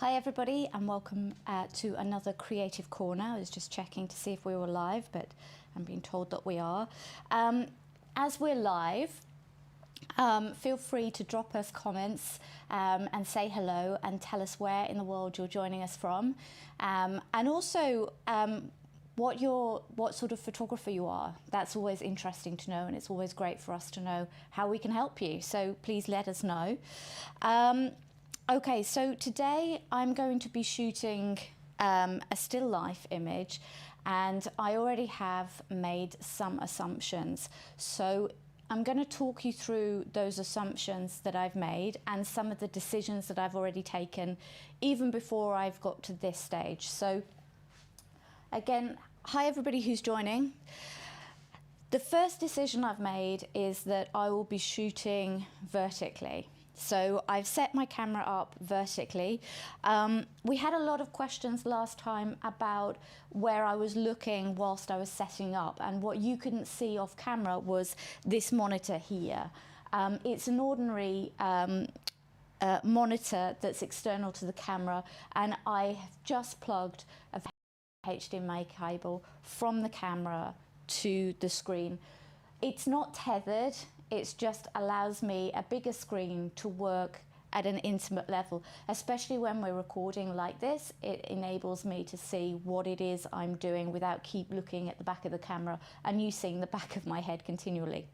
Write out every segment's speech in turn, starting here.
Hi everybody, and welcome to another Creative Corner. I was just checking to see if we were live, but I'm being told that we are. As we're live, feel free to drop us comments and say hello and tell us where in the world you're joining us from, and also what sort of photographer you are. That's always interesting to know, and it's always great for us to know how we can help you. So please let us know. Okay, so today I'm going to be shooting a still life image, and I already have made some assumptions. So I'm going to talk you through those assumptions that I've made and some of the decisions that I've already taken even before I've got to this stage. So again, hi everybody who's joining. The first decision I've made is that I will be shooting vertically. So I've set my camera up vertically. We had a lot of questions last time about where I was looking whilst I was setting up, and what you couldn't see off camera was this monitor here. It's an ordinary monitor that's external to the camera, and I have just plugged a HDMI cable from the camera to the screen. It's not tethered. It just allows me a bigger screen to work at an intimate level, especially when we're recording like this. It enables me to see what it is I'm doing without keep looking at the back of the camera and you seeing the back of my head continually.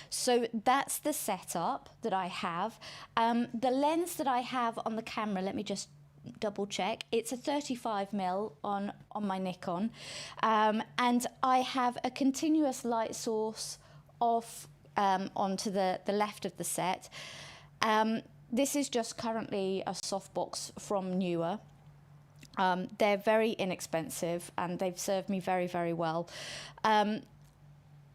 So that's the setup that I have. The lens that I have on the camera, let me just double check, it's a 35mm on my Nikon, and I have a continuous light source off onto the left of the set. This is just currently a softbox from Newer. They're very inexpensive and they've served me very, very well. I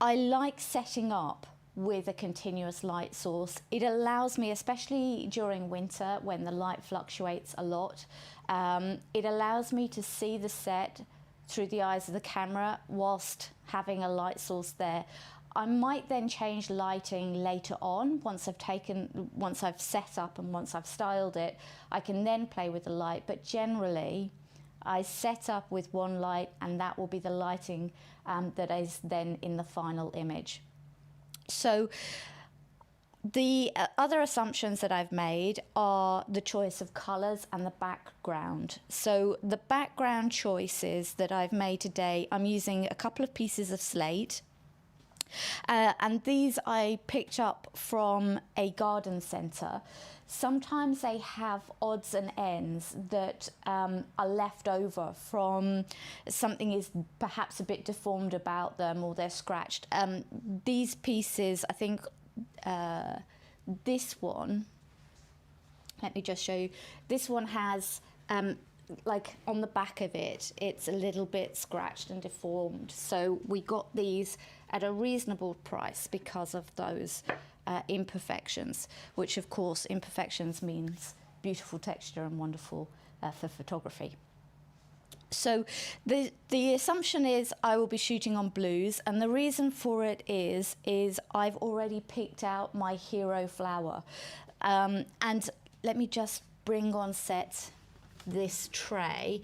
like setting up with a continuous light source. It allows me, especially during winter when the light fluctuates a lot, it allows me to see the set through the eyes of the camera whilst having a light source there. I might then change lighting later on once I've set up and once I've styled it. I can then play with the light, but generally I set up with one light and that will be the lighting that is then in the final image. So the other assumptions that I've made are the choice of colours and the background. So the background choices that I've made today, I'm using a couple of pieces of slate. And these I picked up from a garden centre. Sometimes they have odds and ends that are left over from something is perhaps a bit deformed about them or they're scratched. These pieces, I think this one, let me just show you, this one has like on the back of it, it's a little bit scratched and deformed. So we got these at a reasonable price because of those imperfections, which of course imperfections means beautiful texture and wonderful for photography. So the assumption is I will be shooting on blues, and the reason for it is I've already picked out my hero flower. And let me just bring on set this tray.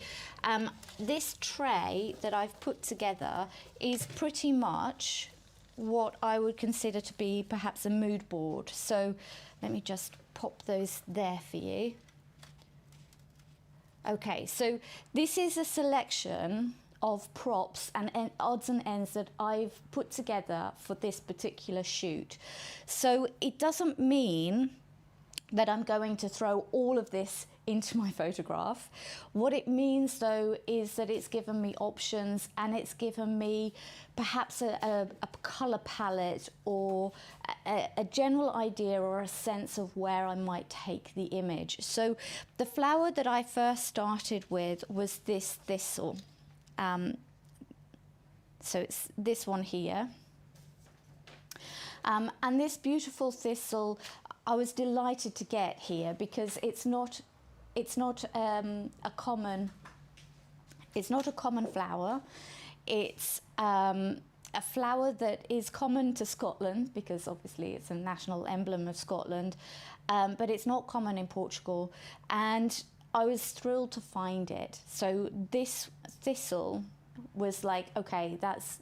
This tray that I've put together is pretty much what I would consider to be perhaps a mood board. So let me just pop those there for you. Okay, so this is a selection of props and odds and ends that I've put together for this particular shoot. So it doesn't mean that I'm going to throw all of this into my photograph. What it means though is that it's given me options, and it's given me perhaps a colour palette or a general idea or a sense of where I might take the image. So the flower that I first started with was this thistle. So it's this one here. And this beautiful thistle I was delighted to get here because it's not a common flower. It's a flower that is common to Scotland, because obviously it's a national emblem of Scotland, but it's not common in Portugal. And I was thrilled to find it. So this thistle was like, okay, that's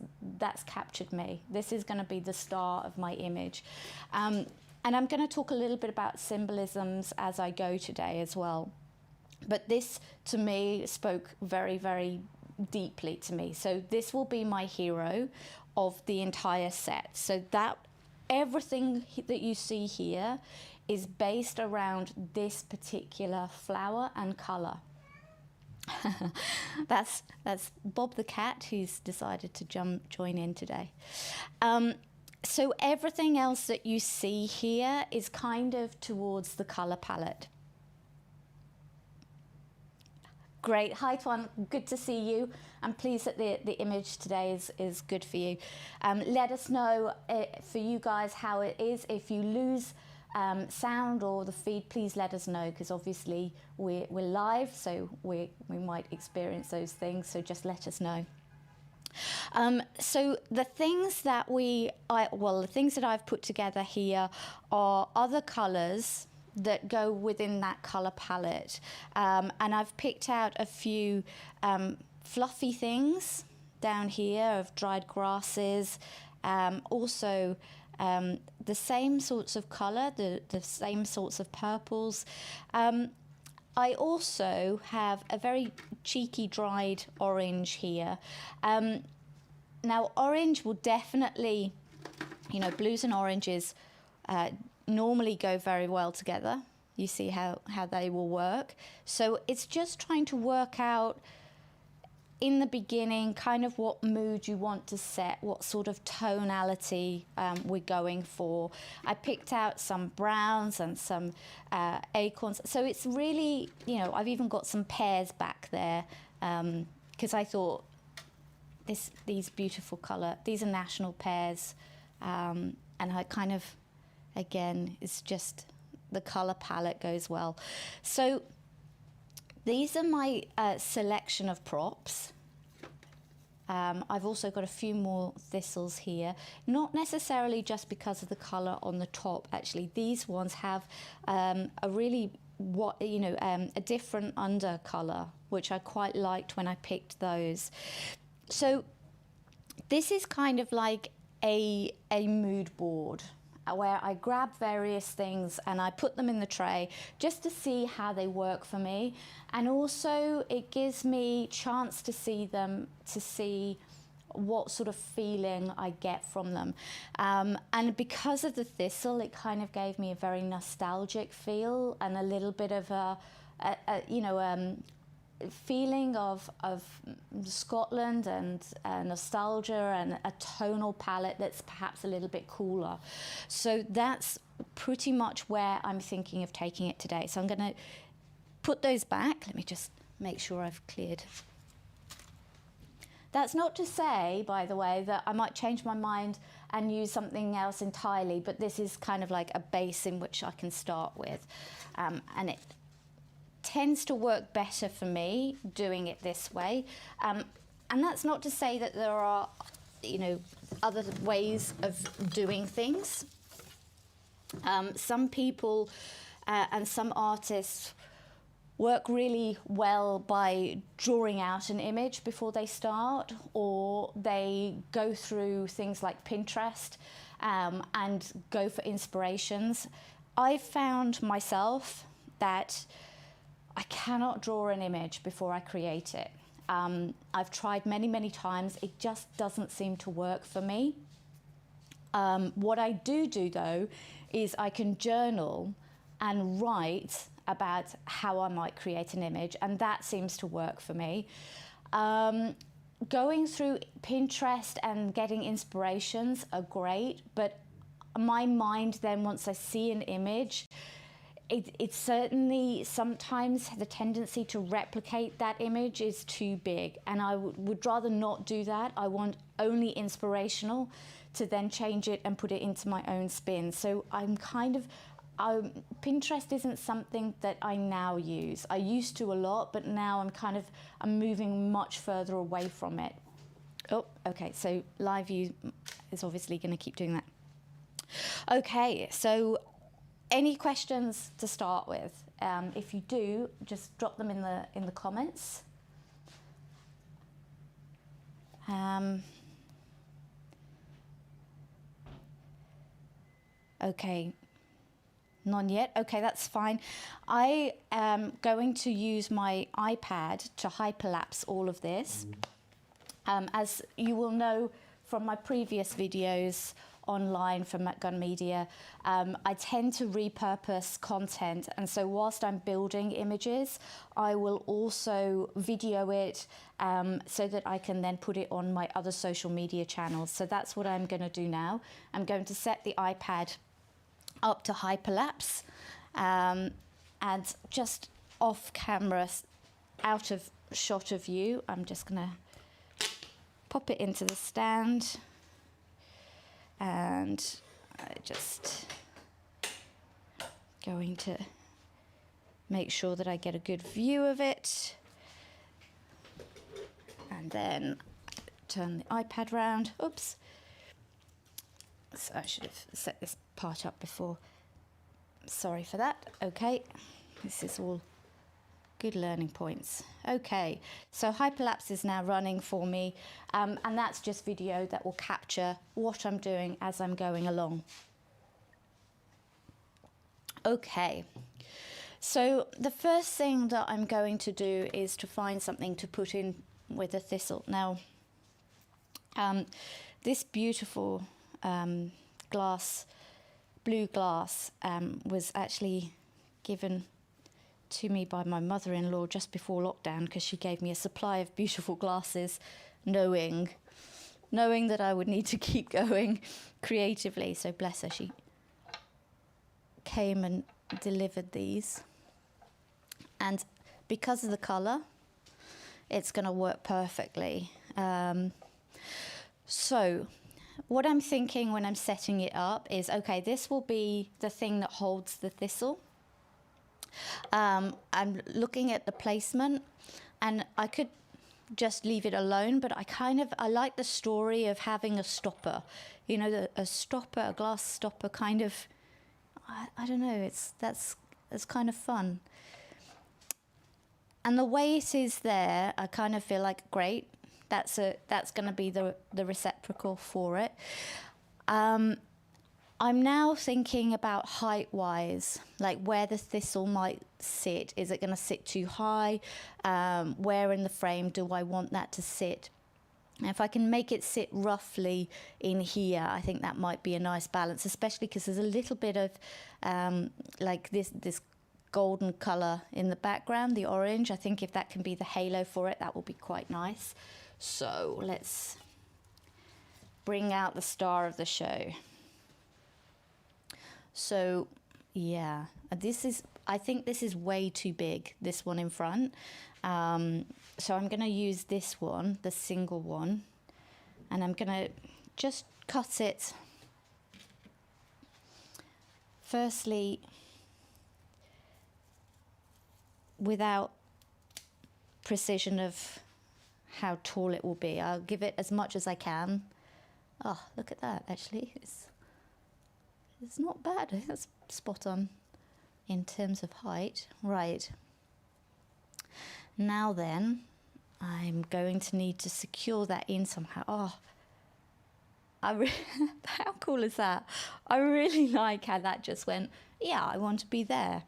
captured me. This is going to be the star of my image. And I'm going to talk a little bit about symbolisms as I go today as well. But this, to me, spoke very, very deeply to me. So this will be my hero of the entire set. So that everything that you see here is based around this particular flower and colour. That's Bob the cat, who's decided to join in today. So everything else that you see here is kind of towards the colour palette. Great. Hi, Tuan. Good to see you. I'm pleased that the image today is good for you. Let us know for you guys how it is. If you lose sound or the feed, please let us know, because obviously we're live, so we might experience those things. So just let us know. So the things that the things that I've put together here are other colours that go within that colour palette, and I've picked out a few fluffy things down here of dried grasses, also the same sorts of colour, the same sorts of purples. I also have a very cheeky dried orange here. Now orange will definitely, blues and oranges normally go very well together. You see how they will work. So it's just trying to work out in the beginning kind of what mood you want to set, what sort of tonality we're going for. I picked out some browns and some acorns. So it's really, I've even got some pears back there, because I thought these beautiful colour, these are national pears, and I kind of, again, it's just the colour palette goes well. So these are my selection of props. I've also got a few more thistles here, not necessarily just because of the colour on the top. Actually, these ones have a really a different under colour, which I quite liked when I picked those. So this is kind of like a mood board, where I grab various things and I put them in the tray just to see how they work for me. And also it gives me chance to see them, to see what sort of feeling I get from them. And because of the thistle, it kind of gave me a very nostalgic feel and a little bit of a feeling of Scotland and nostalgia and a tonal palette that's perhaps a little bit cooler. So that's pretty much where I'm thinking of taking it today. So I'm going to put those back. Let me just make sure I've cleared. That's not to say, by the way, that I might change my mind and use something else entirely, but this is kind of like a base in which I can start with. And it tends to work better for me doing it this way, and that's not to say that there are other ways of doing things. Some people and some artists work really well by drawing out an image before they start, or they go through things like Pinterest and go for inspirations. I've found myself that I cannot draw an image before I create it. I've tried many, many times. It just doesn't seem to work for me. What I do though is I can journal and write about how I might create an image, and that seems to work for me. Going through Pinterest and getting inspirations are great, but my mind then, once I see an image, it's certainly sometimes the tendency to replicate that image is too big, and I would rather not do that. I want only inspirational to then change it and put it into my own spin. So Pinterest isn't something that I now use. I used to a lot, but now I'm moving much further away from it. Oh, okay, so live view is obviously going to keep doing that. Okay, so any questions to start with? If you do, just drop them in the comments. Okay, none yet. Okay, that's fine. I am going to use my iPad to hyperlapse all of this. As you will know from my previous videos online from Gun Media, I tend to repurpose content, and so whilst I'm building images, I will also video it so that I can then put it on my other social media channels. So that's what I'm going to do now. I'm going to set the iPad up to hyperlapse, and just off camera, out of shot of view, I'm just going to pop it into the stand, and I just going to make sure that I get a good view of it, and then turn the iPad round. Oops. So I should have set this part up before. Sorry for that. Okay, this is all good learning points. Okay, so Hyperlapse is now running for me, and that's just video that will capture what I'm doing as I'm going along. Okay, so the first thing that I'm going to do is to find something to put in with a thistle. Now, this beautiful blue glass was actually given to me by my mother-in-law just before lockdown, because she gave me a supply of beautiful glasses, knowing that I would need to keep going creatively. So bless her, she came and delivered these, and because of the colour, it's going to work perfectly. So what I'm thinking when I'm setting it up is, okay, this will be the thing that holds the thistle. I'm looking at the placement, and I could just leave it alone, but I like the story of having a stopper, you know, a glass stopper kind of, I don't know, that's kind of fun. And the way it is there, I kind of feel like, great, that's going to be the receptacle for it. I'm now thinking about height-wise, like where the thistle might sit. Is it going to sit too high? Where in the frame do I want that to sit? And if I can make it sit roughly in here, I think that might be a nice balance, especially because there's a little bit of like this golden colour in the background, the orange. I think if that can be the halo for it, that will be quite nice. So let's bring out the star of the show. So yeah, I think this is way too big, this one in front. So I'm going to use this one, the single one, and I'm going to just cut it. Firstly, without precision of how tall it will be. I'll give it as much as I can. Oh, look at that, actually. It's not bad. I think that's spot on in terms of height. Right. Now then, I'm going to need to secure that in somehow. Oh, how cool is that? I really like how that just went, yeah, I want to be there.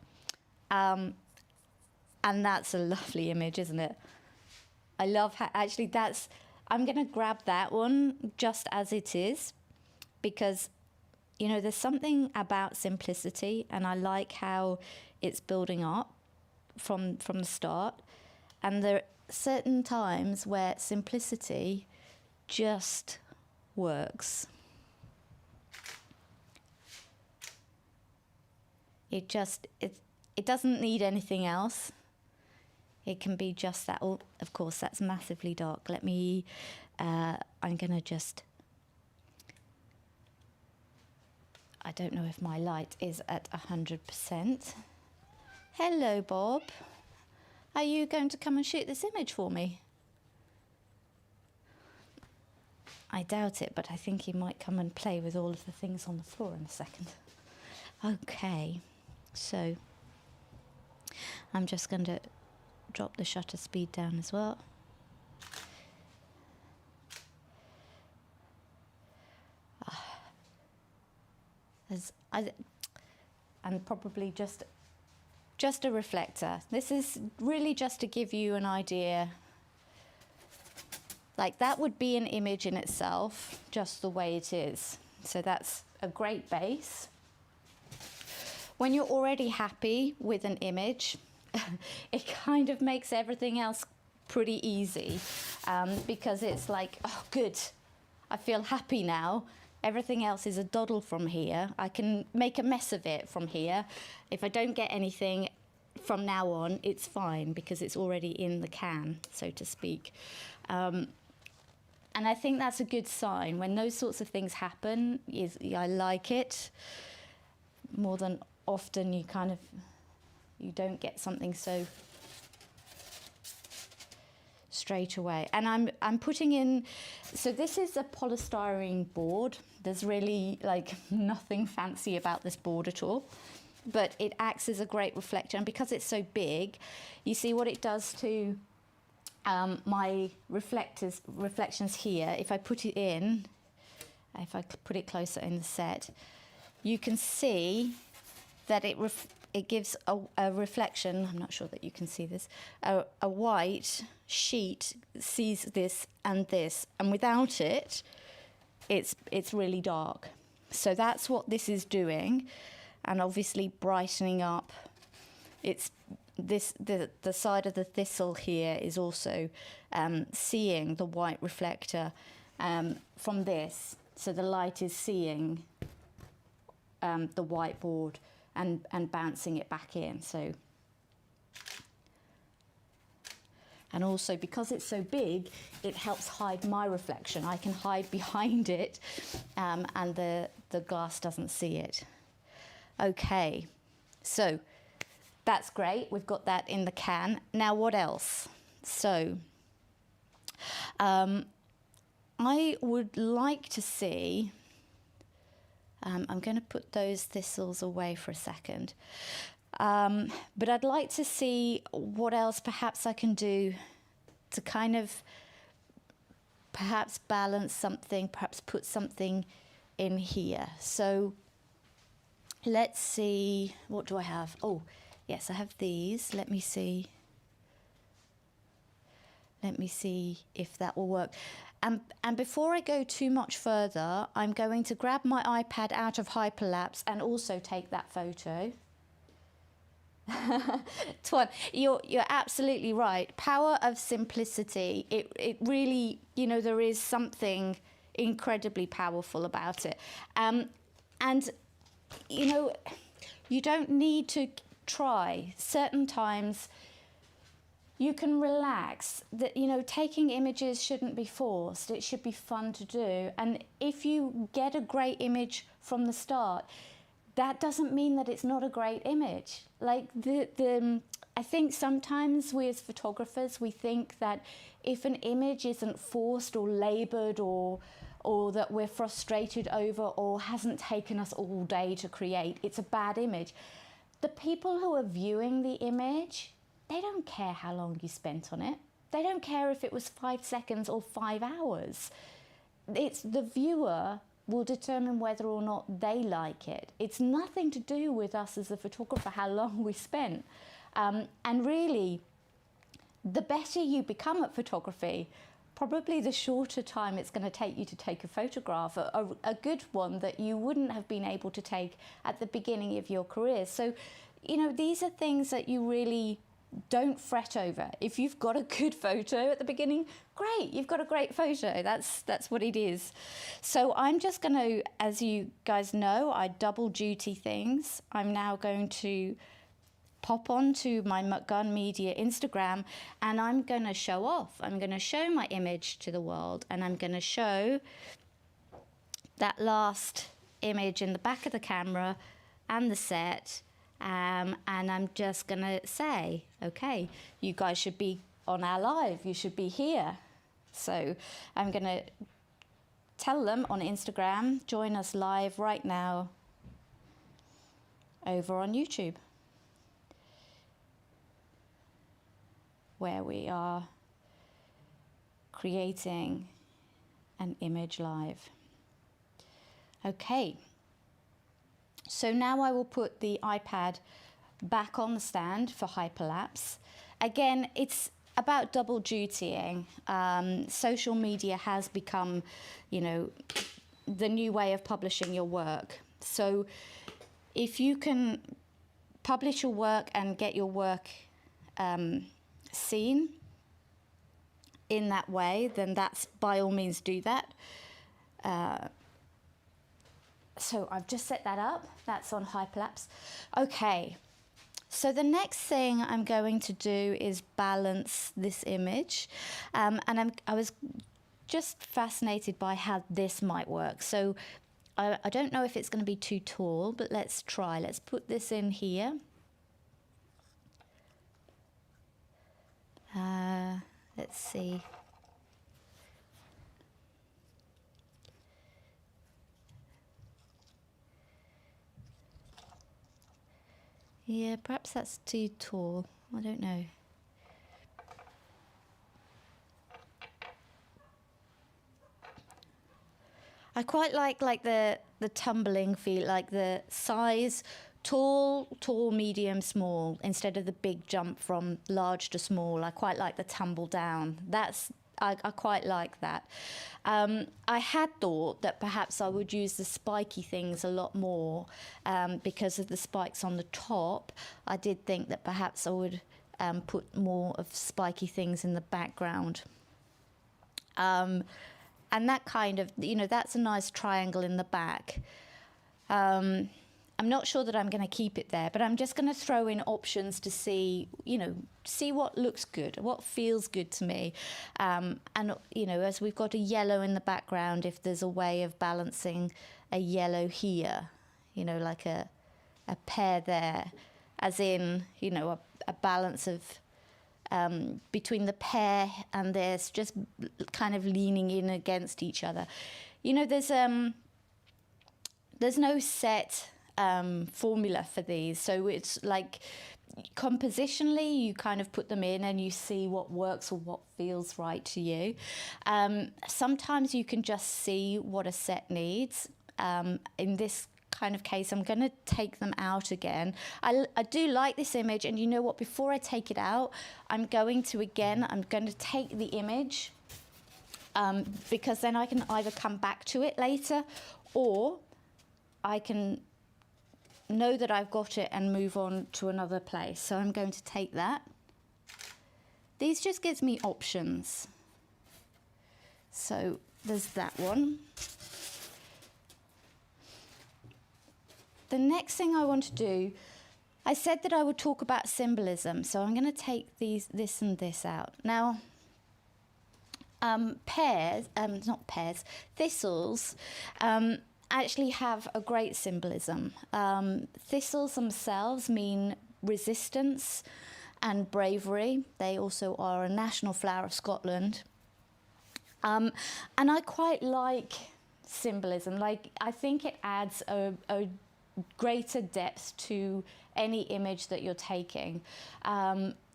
And that's a lovely image, isn't it? I love how, actually, I'm going to grab that one just as it is, because, you know, there's something about simplicity, and I like how it's building up from the start. And there are certain times where simplicity just works. It doesn't need anything else. It can be just that. Oh, of course, that's massively dark. Let me, I'm going to just, I don't know if my light is at 100%. Hello, Bob. Are you going to come and shoot this image for me? I doubt it, but I think he might come and play with all of the things on the floor in a second. Okay, so I'm just going to drop the shutter speed down as well. And probably just a reflector. This is really just to give you an idea. Like that would be an image in itself, just the way it is. So that's a great base. When you're already happy with an image, it kind of makes everything else pretty easy, because it's like, oh, good, I feel happy now. Everything else is a doddle from here. I can make a mess of it from here. If I don't get anything from now on, it's fine because it's already in the can, so to speak. And I think that's a good sign. When those sorts of things happen, I like it. More than often, you don't get something so straight away. And I'm putting in, so this is a polystyrene board. There's really like nothing fancy about this board at all, but it acts as a great reflector. And because it's so big, you see what it does to my reflections here. If I put it in, if I put it closer in the set, you can see that it gives a reflection. I'm not sure that you can see this. A white sheet sees this, and without it, it's really dark. So that's what this is doing, and obviously brightening up. It's the side of the thistle here is also seeing the white reflector from this. So the light is seeing the whiteboard and bouncing it back in. So, and also because it's so big, it helps hide my reflection. I can hide behind it, and the glass doesn't see it. Okay, so that's great. We've got that in the can. Now what else? So I would like to see, I'm going to put those thistles away for a second, but I'd like to see what else perhaps I can do to kind of perhaps balance something, perhaps put something in here. So let's see, what do I have? Oh, yes, I have these. Let me see if that will work. And before I go too much further, I'm going to grab my iPad out of Hyperlapse and also take that photo. Tuan, you're absolutely right. Power of simplicity. It really, there is something incredibly powerful about it. And, you don't need to try. Certain times you can relax. That taking images shouldn't be forced. It should be fun to do. And if you get a great image from the start, that doesn't mean that it's not a great image. Like I think sometimes we as photographers, we think that if an image isn't forced or labored or that we're frustrated over or hasn't taken us all day to create, it's a bad image. The people who are viewing the image, they don't care how long you spent on it. They don't care if it was 5 seconds or 5 hours. It's the viewer will determine whether or not they like it. It's nothing to do with us as a photographer, how long we spent. And really, the better you become at photography, probably the shorter time it's going to take you to take a photograph, a good one that you wouldn't have been able to take at the beginning of your career. So, these are things that you really don't fret over. If you've got a good photo at the beginning, great, you've got a great photo. That's what it is. So I'm just going to, as you guys know, I double duty things. I'm now going to pop onto my McGunn Media Instagram and I'm going to show off. I'm going to show my image to the world, and I'm going to show that last image in the back of the camera and the set. And I'm just going to say, okay, you guys should be on our live. You should be here. So I'm going to tell them on Instagram, join us live right now over on YouTube, where we are creating an image live. Okay, so now I will put the iPad back on the stand for Hyperlapse. Again, it's about double dutying. Social media has become, you know, the new way of publishing your work. So if you can publish your work and get your work seen in that way, then that's by all means do that. So I've just set that up. That's on Hyperlapse. Okay. So the next thing I'm going to do is balance this image. And I was just fascinated by how this might work. So I don't know if it's going to be too tall, but let's try. Let's put this in here. Let's see. Yeah, perhaps that's too tall. I don't know. I quite like the tumbling feel, like the size, tall, medium, small, instead of the big jump from large to small. I quite like the tumble down. I quite like that. I had thought that perhaps I would use the spiky things a lot more because of the spikes on the top. I did think that perhaps I would put more of spiky things in the background. And that kind of, you know, that's a nice triangle in the back. I'm not sure that I'm going to keep it there, but I'm just going to throw in options to see, you know, see what looks good, what feels good to me. And, you know, as we've got a yellow in the background, if there's a way of balancing a yellow here, you know, like a pair there, as in, you know, a balance of between the pair and this, just kind of leaning in against each other. You know, there's no set formula for these, so it's like compositionally you kind of put them in and you see what works or what feels right to you. Sometimes you can just see what a set needs. In this kind of case, I'm going to take them out again. I do like this image, and you know what, before I take it out, I'm going to take the image because then I can either come back to it later, or I can know that I've got it and move on to another place. So I'm going to take that. These just gives me options. So there's that one. The next thing I want to do, I said that I would talk about symbolism, so I'm going to take this and this out. Now, thistles actually have a great symbolism. Thistles themselves mean resistance and bravery. They also are a national flower of Scotland. And I quite like symbolism. Like, I think it adds a greater depth to any image that you're taking.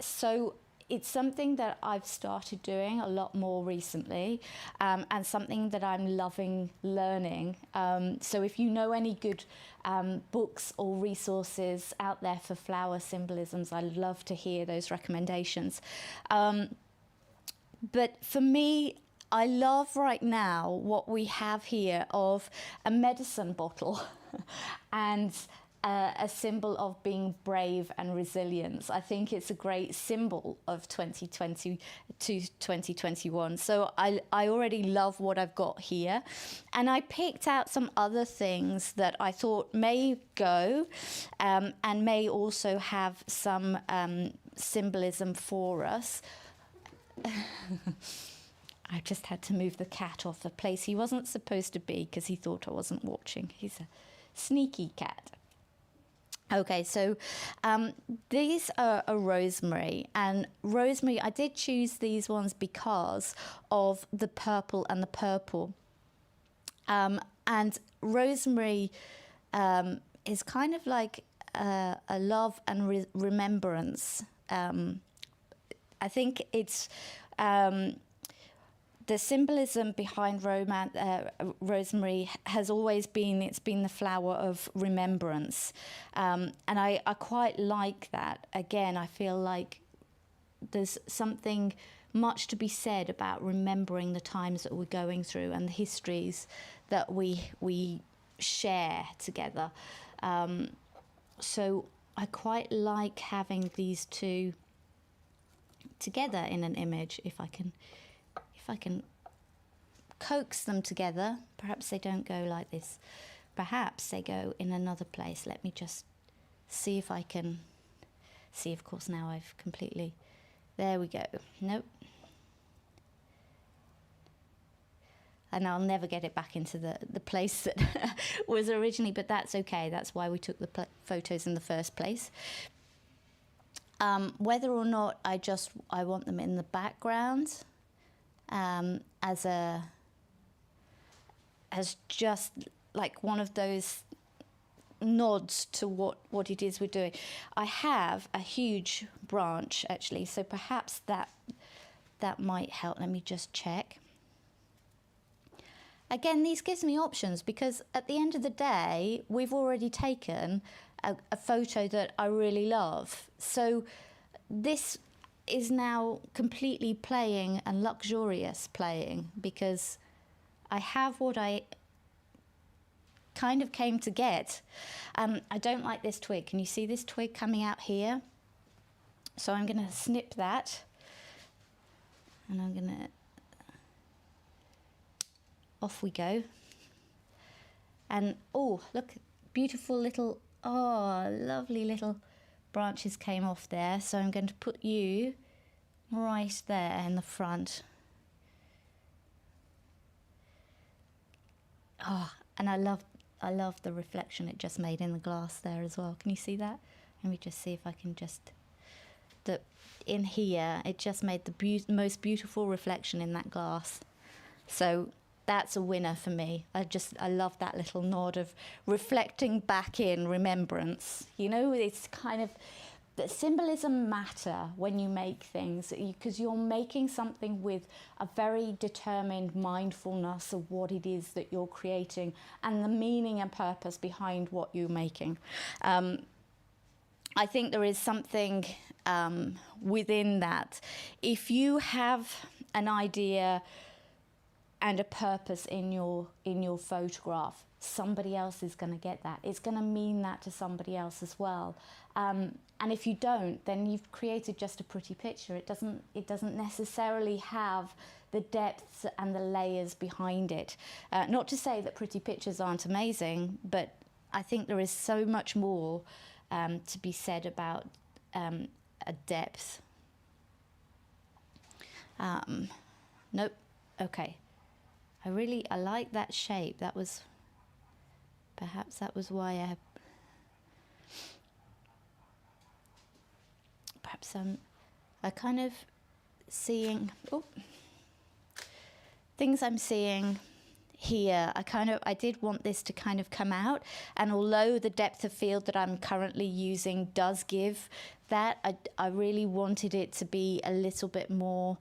So it's something that I've started doing a lot more recently, and something that I'm loving learning. So if you know any good books or resources out there for flower symbolisms, I'd love to hear those recommendations. But for me, I love right now what we have here of a medicine bottle and a symbol of being brave and resilience. I think it's a great symbol of 2020 to 2021. So I already love what I've got here. And I picked out some other things that I thought may go and may also have some symbolism for us. I just had to move the cat off the place he wasn't supposed to be because he thought I wasn't watching. He's a sneaky cat. Okay, so these are a rosemary, and rosemary, I did choose these ones because of the purple and the purple. And rosemary is kind of like a love and remembrance. I think it's the symbolism behind rosemary has always been, it's been the flower of remembrance. And I quite like that. Again, I feel like there's something much to be said about remembering the times that we're going through and the histories that we share together. So I quite like having these two together in an image. If I can coax them together, perhaps they don't go like this. Perhaps they go in another place. Let me just see if I can see. Of course, now I've completely... There we go. Nope. And I'll never get it back into the place that was originally, but that's okay. That's why we took the photos in the first place. Whether or not I want them in the background as just like one of those nods to what it is we're doing. I have a huge branch actually, so perhaps that might help. Let me just check. Again, these gives me options because at the end of the day, we've already taken a photo that I really love. So this is now completely playing and luxurious playing because I have what I kind of came to get. I don't like this twig. Can you see this twig coming out here? So I'm going to snip that and I'm going to... Off we go. And oh, look, beautiful little, oh, lovely little branches came off there. So I'm going to put you right there in the front. Oh, and I love the reflection it just made in the glass there as well. Can you see that? Let me just see if I can just... in here, it just made the most beautiful reflection in that glass. So that's a winner for me. I love that little nod of reflecting back in remembrance. You know, it's kind of, the symbolism matter when you make things because you're making something with a very determined mindfulness of what it is that you're creating and the meaning and purpose behind what you're making. I think there is something within that. If you have an idea and a purpose in your photograph, somebody else is going to get that. It's going to mean that to somebody else as well. And if you don't, then you've created just a pretty picture. It doesn't necessarily have the depths and the layers behind it. Not to say that pretty pictures aren't amazing, but I think there is so much more to be said about a depth. Nope. Okay. I like that shape. Perhaps that was why perhaps I kind of seeing, things I'm seeing here. I did want this to kind of come out, and although the depth of field that I'm currently using does give that, I really wanted it to be a little bit more,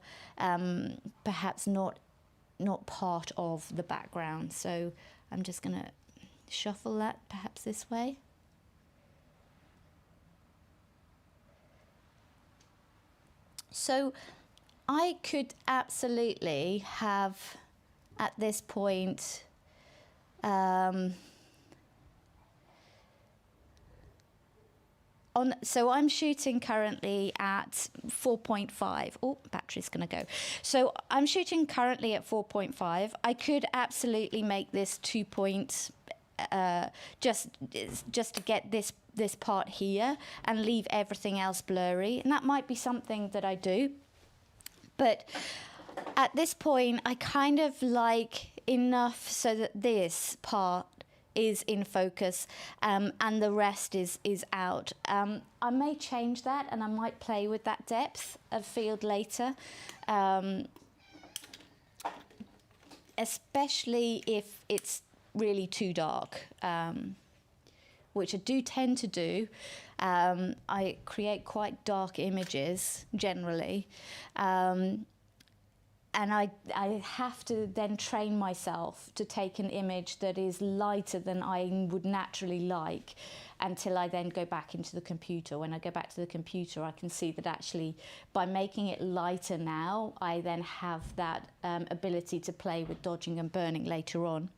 perhaps not part of the background. So I'm just going to shuffle that perhaps this way. So I could absolutely have at this point so I'm shooting currently at 4.5. Oh, battery's going to go. So I'm shooting currently at 4.5. I could absolutely make this 2 point, just to get this part here and leave everything else blurry. And that might be something that I do. But at this point, I kind of like enough so that this part is in focus and the rest is out. I may change that and I might play with that depth of field later. especially if it's really too dark, which I do tend to do. I create quite dark images generally. And I have to then train myself to take an image that is lighter than I would naturally like, until I then go back into the computer. When I go back to the computer, I can see that actually by making it lighter now, I then have that ability to play with dodging and burning later on.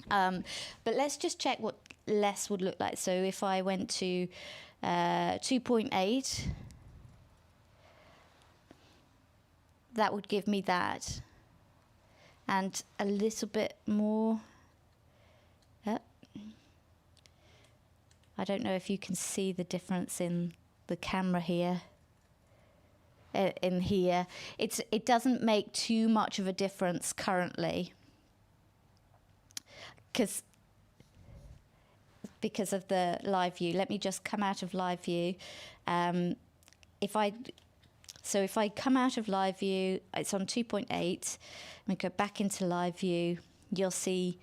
But let's just check what less would look like. So if I went to 2.8, that would give me that, and a little bit more. I don't know if you can see the difference in the camera here. In here, it doesn't make too much of a difference currently, because of the live view. Let me just come out of live view. If I come out of live view, it's on 2.8, and go back into live view, you'll see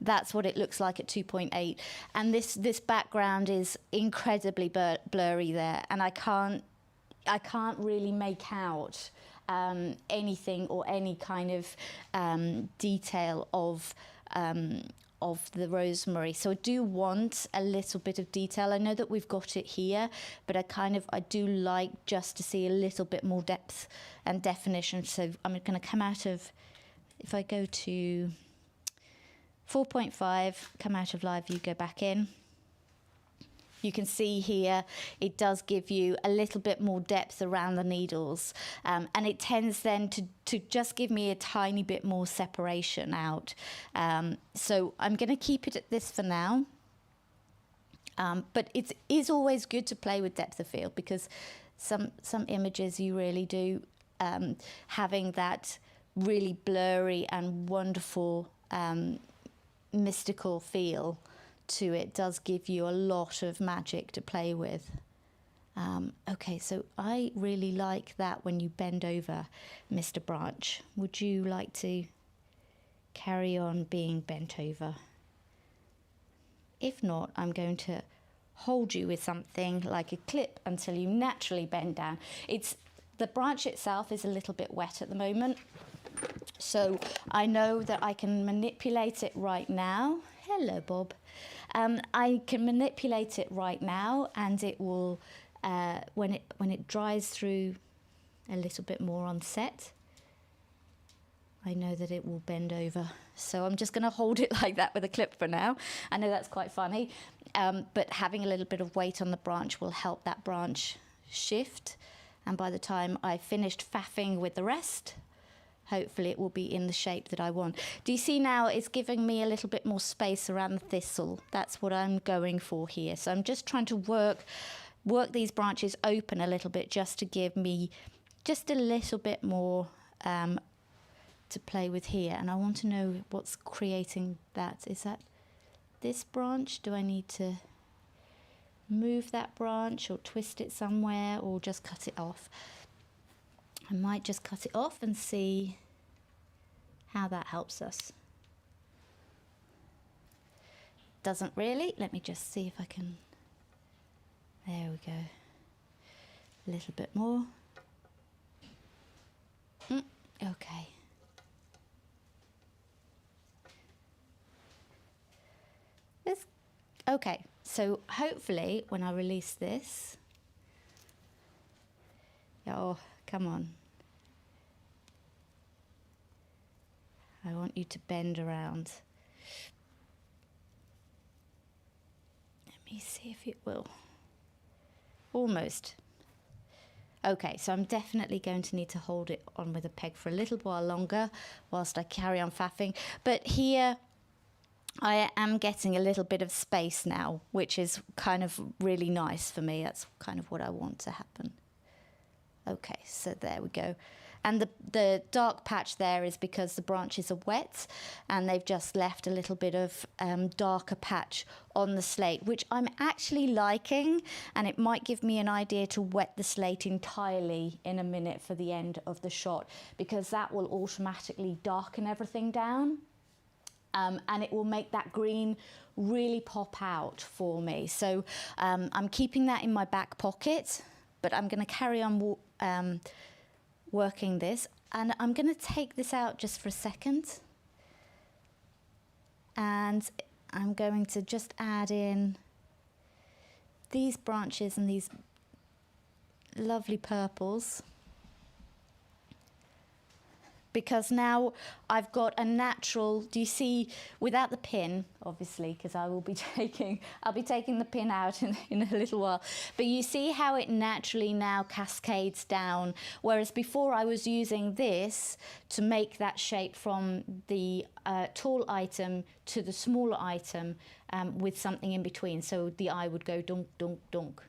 that's what it looks like at 2.8. And this background is incredibly blurry there, and I can't really make out anything or any kind of detail of the rosemary. So I do want a little bit of detail. I know that we've got it here, but I do like just to see a little bit more depth and definition. So I'm going to come out of, if I go to 4.5, come out of live view, go back in. You can see here it does give you a little bit more depth around the needles, and it tends then to just give me a tiny bit more separation out. So I'm going to keep it at this for now, but it is always good to play with depth of field, because some images you really do, having that really blurry and wonderful mystical feel to it does give you a lot of magic to play with. Okay, so I really like that when you bend over, Mr. Branch. Would you like to carry on being bent over? If not, I'm going to hold you with something like a clip until you naturally bend down. The branch itself is a little bit wet at the moment, so I know that I can manipulate it right now. Hello, Bob. I can manipulate it right now, and it will, when it dries through a little bit more on set, I know that it will bend over. So I'm just going to hold it like that with a clip for now. I know that's quite funny, but having a little bit of weight on the branch will help that branch shift. And by the time I've finished faffing with the rest, hopefully it will be in the shape that I want. Do you see now it's giving me a little bit more space around the thistle? That's what I'm going for here. So I'm just trying to work these branches open a little bit, just to give me just a little bit more to play with here. And I want to know what's creating that. Is that this branch? Do I need to move that branch or twist it somewhere, or just cut it off? I might just cut it off and see how that helps us. Doesn't really. Let me just see if I can. There we go. A little bit more. Okay. Okay, so hopefully when I release this, oh, come on. I want you to bend around. Let me see if it will. Almost. Okay, so I'm definitely going to need to hold it on with a peg for a little while longer whilst I carry on faffing. But here I am getting a little bit of space now, which is kind of really nice for me. That's kind of what I want to happen. Okay, so there we go. And the dark patch there is because the branches are wet and they've just left a little bit of darker patch on the slate, which I'm actually liking, and it might give me an idea to wet the slate entirely in a minute for the end of the shot, because that will automatically darken everything down. And it will make that green really pop out for me. So I'm keeping that in my back pocket, but I'm going to carry on working this. And I'm going to take this out just for a second. And I'm going to just add in these branches and these lovely purples, because now I've got a natural, do you see, without the pin, obviously, because I'll be taking the pin out in a little while, but you see how it naturally now cascades down, whereas before I was using this to make that shape from the tall item to the smaller item with something in between, so the eye would go dunk, dunk, dunk.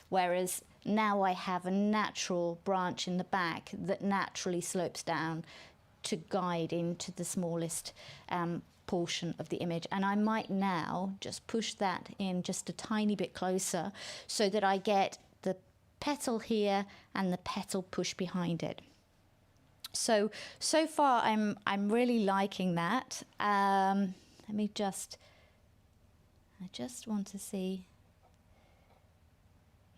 Whereas now I have a natural branch in the back that naturally slopes down to guide into the smallest portion of the image. And I might now just push that in just a tiny bit closer so that I get the petal here and the petal push behind it. So far I'm really liking that. Let me just, I just want to see.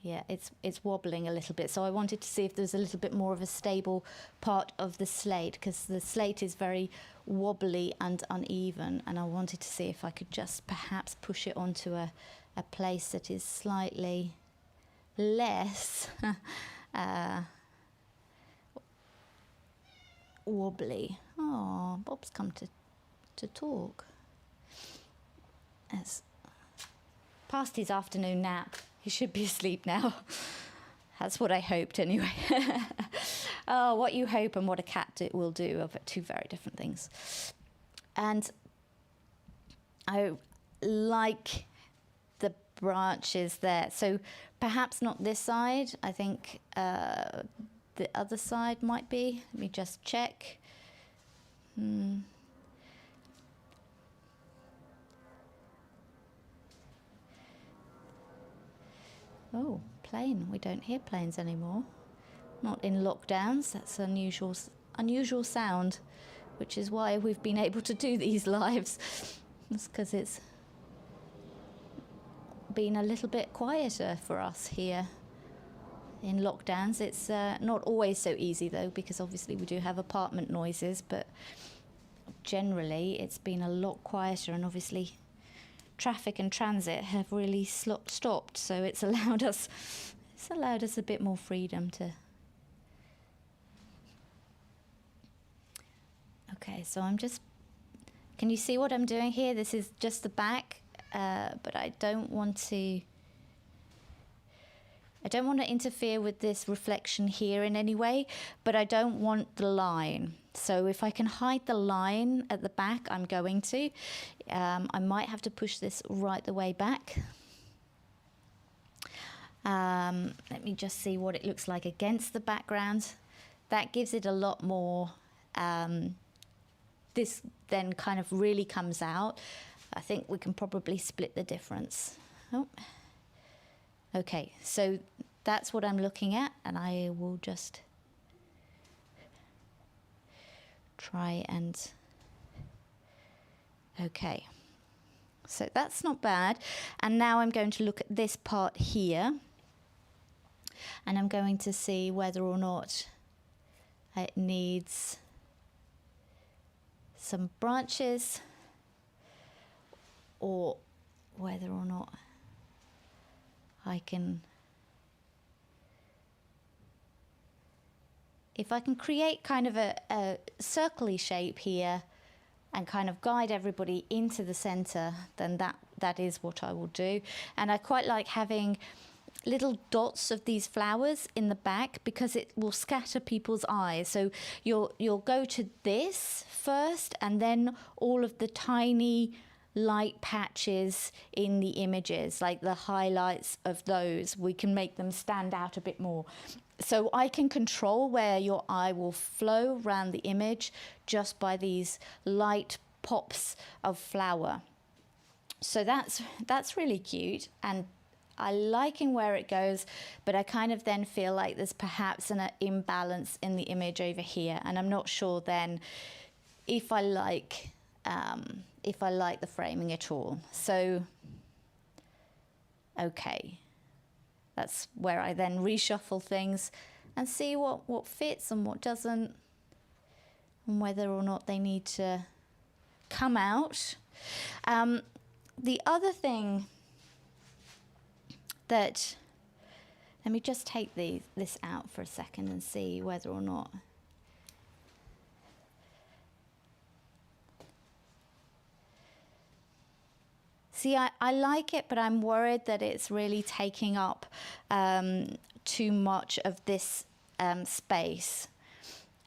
Yeah, it's wobbling a little bit, so I wanted to see if there's a little bit more of a stable part of the slate, because the slate is very wobbly and uneven, and I wanted to see if I could just perhaps push it onto a place that is slightly less wobbly. Oh, Bob's come to talk. As past his afternoon nap. He should be asleep now. That's what I hoped anyway. Oh, what you hope and what a cat will do are two very different things. And I like the branches there. So perhaps not this side. I think the other side might be. Let me just check. Oh, plane. We don't hear planes anymore. Not in lockdowns. That's unusual sound, which is why we've been able to do these lives. It's because it's been a little bit quieter for us here in lockdowns. It's not always so easy, though, because obviously we do have apartment noises, but generally it's been a lot quieter, and obviously traffic and transit have really stopped, so it's allowed us a bit more freedom to. Okay, so I'm just, can you see what I'm doing here? This is just the back, but I don't want to interfere with this reflection here in any way, but I don't want the line. So if I can hide the line at the back, I'm going to. I might have to push this right the way back. Let me just see what it looks like against the background. That gives it a lot more. This then kind of really comes out. I think we can probably split the difference. Oh. Okay, so that's what I'm looking at, and I will just try and, okay, so that's not bad. And now I'm going to look at this part here, and I'm going to see whether or not it needs some branches, or whether or not I can, if I can create kind of a circle-y shape here and kind of guide everybody into the center, then that is what I will do. And I quite like having little dots of these flowers in the back, because it will scatter people's eyes. So you'll go to this first, and then all of the tiny light patches in the images, like the highlights of those, we can make them stand out a bit more. So I can control where your eye will flow around the image just by these light pops of flower. So that's really cute, and I liking where it goes, but I kind of then feel like there's perhaps an imbalance in the image over here, and I'm not sure then if I like the framing at all. So okay, that's where I then reshuffle things and see what fits and what doesn't, and whether or not they need to come out. The other thing that, let me just take this out for a second and see whether or not. See, I like it, but I'm worried that it's really taking up too much of this space.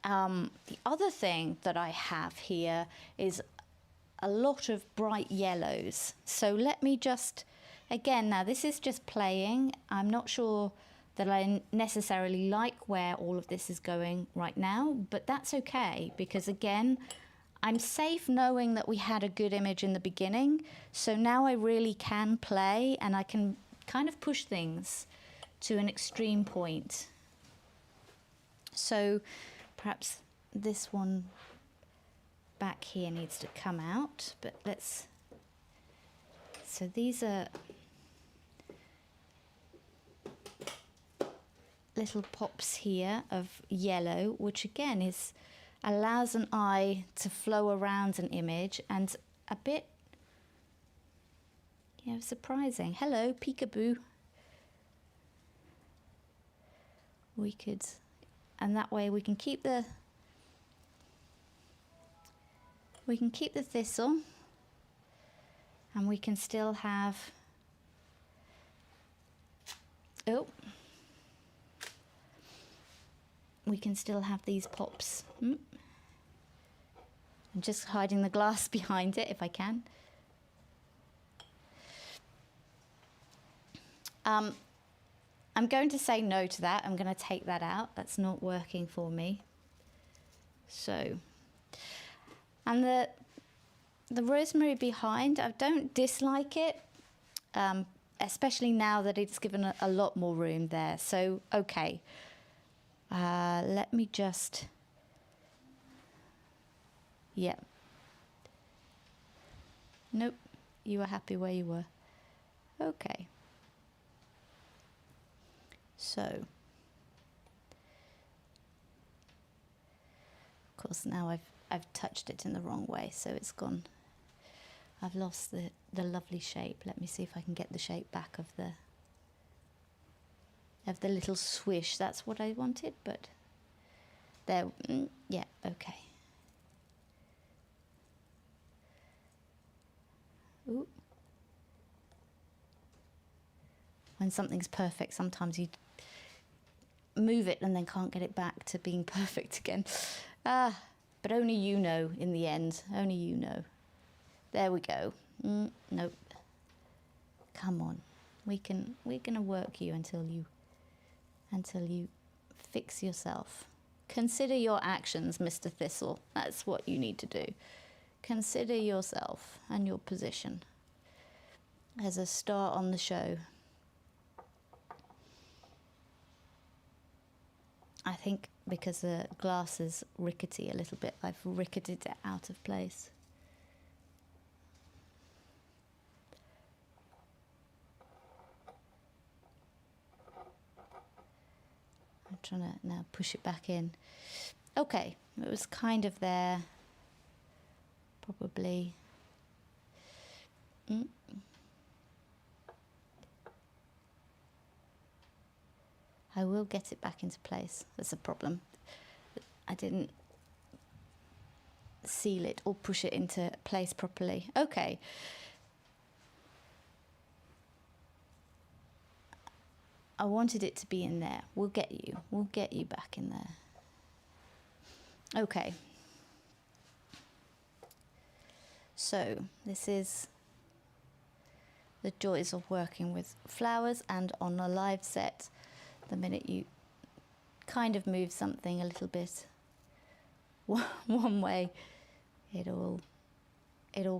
The other thing that I have here is a lot of bright yellows. So let me just, again, now this is just playing. I'm not sure that I necessarily like where all of this is going right now, but that's okay, because again, I'm safe knowing that we had a good image in the beginning. So now I really can play, and I can kind of push things to an extreme point. So perhaps this one back here needs to come out, but so these are little pops here of yellow, which again allows an eye to flow around an image, and a bit, surprising. Hello, peekaboo. We could, and that way we can keep the thistle, and we can still have, we can still have these pops. I'm just hiding the glass behind it if I can. I'm going to say no to that. I'm going to take that out. That's not working for me. So, and the rosemary behind, I don't dislike it, especially now that it's given a lot more room there. So, okay. Let me just, Nope, you were happy where you were. Okay. So, of course, now I've touched it in the wrong way, so it's gone. I've lost the lovely shape. Let me see if I can get the shape back of the little swish. That's what I wanted, but there, yeah, okay. Ooh. When something's perfect, sometimes you move it and then can't get it back to being perfect again. But only you know in the end. Only you know. There we go. Nope. Come on. We're gonna work you until you fix yourself. Consider your actions, Mr. Thistle. That's what you need to do. Consider yourself and your position as a star on the show. I think because the glass is rickety a little bit, I've ricketed it out of place. I'm trying to now push it back in. Okay, it was kind of there, probably. I will get it back into place. That's a problem. I didn't seal it or push it into place properly. Okay. I wanted it to be in there. We'll get you back in there. Okay. So this is the joys of working with flowers and on a live set. The minute you kind of move something a little bit one way, it all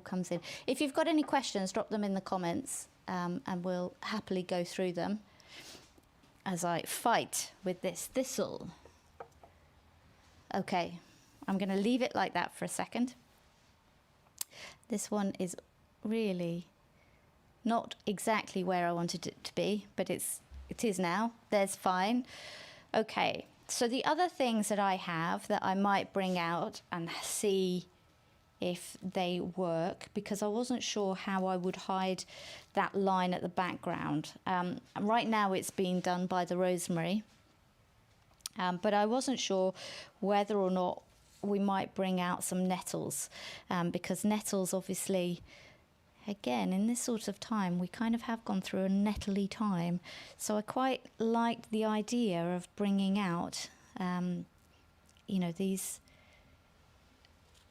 comes in. If you've got any questions, drop them in the comments, and we'll happily go through them as I fight with this thistle. Okay, I'm going to leave it like that for a second. This one is really not exactly where I wanted it to be, but it is now. There's fine. Okay, so the other things that I have that I might bring out and see if they work, because I wasn't sure how I would hide that line at the background. Right now it's being done by the rosemary, but I wasn't sure whether or not we might bring out some nettles, because nettles obviously, again, in this sort of time, we kind of have gone through a nettly time. So I quite liked the idea of bringing out, you know, these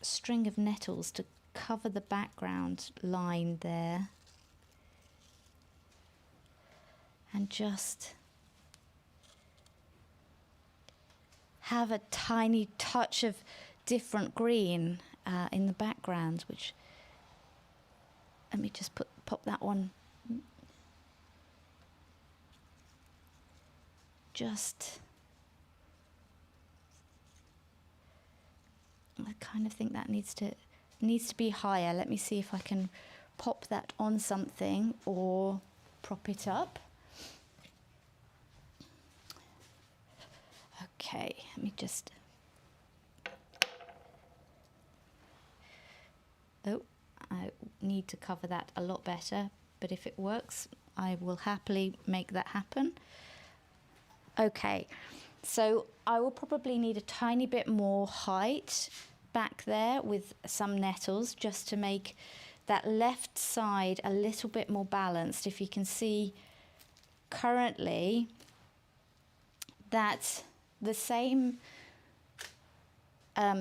string of nettles to cover the background line there. And just have a tiny touch of different green in the background, which, let me just pop that one. Just, I kind of think that needs to be higher. Let me see if I can pop that on something or prop it up. Okay, let me just, oh, I need to cover that a lot better, but if it works, I will happily make that happen. Okay, so I will probably need a tiny bit more height back there with some nettles, just to make that left side a little bit more balanced. If you can see currently that the same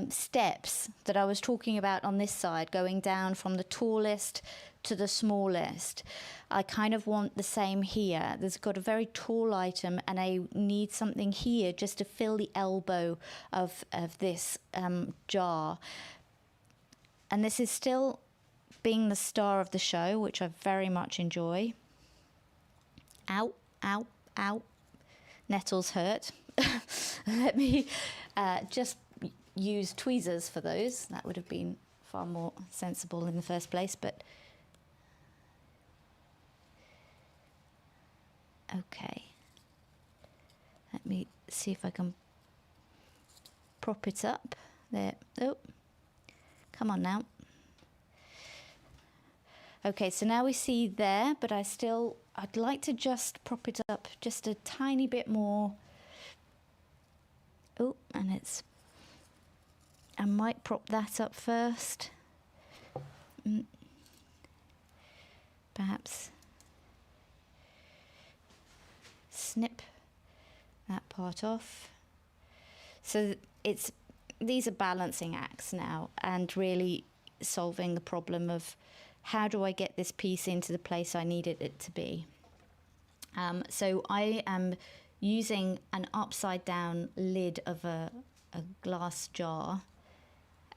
steps that I was talking about on this side, going down from the tallest to the smallest, I kind of want the same here. There's got a very tall item, and I need something here just to fill the elbow of this jar. And this is still being the star of the show, which I very much enjoy. Ow, ow, ow. Nettles hurt. Let me just use tweezers for those. That would have been far more sensible in the first place, but okay. Let me see if I can prop it up there. Oh, come on now. Okay, so now we see there, but I'd like to just prop it up just a tiny bit more. Oh, and I might prop that up first. Perhaps snip that part off. So these are balancing acts now, and really solving the problem of how do I get this piece into the place I needed it to be. So I am using an upside down lid of a glass jar,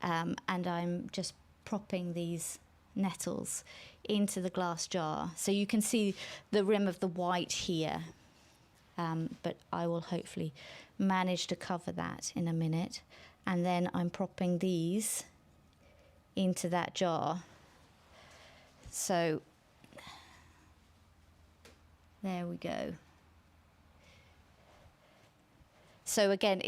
and I'm just propping these nettles into the glass jar. So you can see the rim of the white here, but I will hopefully manage to cover that in a minute. And then I'm propping these into that jar. So there we go. So again,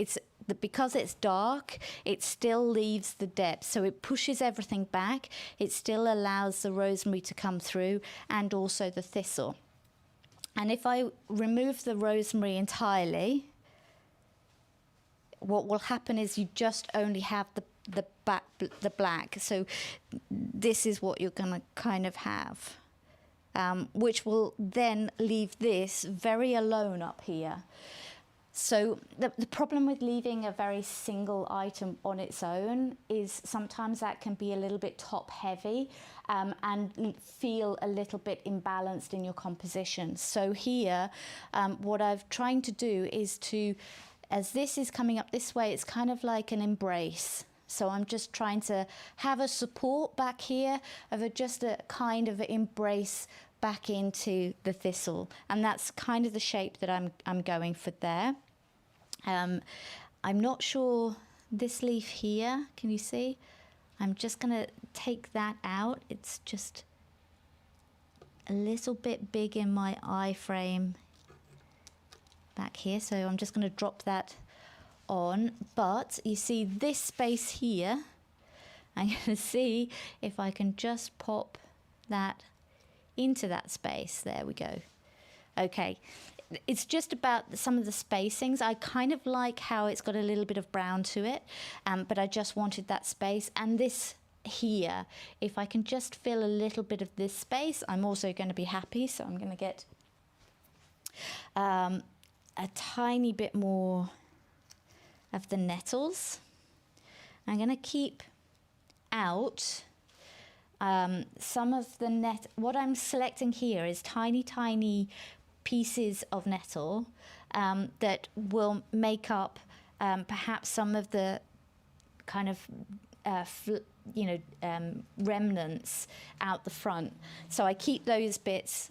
because it's dark, it still leaves the depth. So it pushes everything back. It still allows the rosemary to come through, and also the thistle. And if I remove the rosemary entirely, what will happen is you just only have the black. So this is what you're going to kind of have, which will then leave this very alone up here. So the problem with leaving a very single item on its own is sometimes that can be a little bit top heavy and feel a little bit imbalanced in your composition. So here, what I'm trying to do is to, as this is coming up this way, it's kind of like an embrace. So I'm just trying to have a support back here of just a kind of embrace back into the thistle, and that's kind of the shape that I'm going for there. I'm not sure this leaf here, can you see? I'm just going to take that out. It's just a little bit big in my eye frame back here, so I'm just going to drop that on. But you see this space here, I'm going to see if I can just pop that into that space. There we go. Okay, it's just about some of the spacings. I kind of like how it's got a little bit of brown to it, but I just wanted that space. And this here, if I can just fill a little bit of this space, I'm also going to be happy. So I'm going to get a tiny bit more of the nettles. I'm going to keep out some of the what I'm selecting here is tiny pieces of nettle that will make up perhaps some of the kind of remnants out the front. So I keep those bits.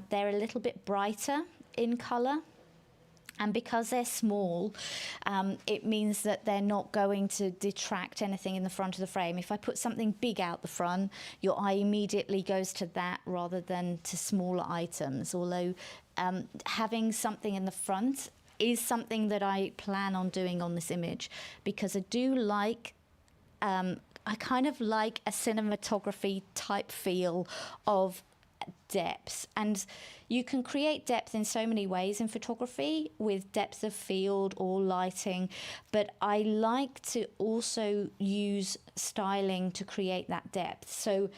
They're a little bit brighter in colour. And because they're small, it means that they're not going to detract anything in the front of the frame. If I put something big out the front, your eye immediately goes to that rather than to smaller items. Although having something in the front is something that I plan on doing on this image, because I do like, I kind of like a cinematography type feel of depth, and you can create depth in so many ways in photography with depth of field or lighting, but I like to also use styling to create that depth. So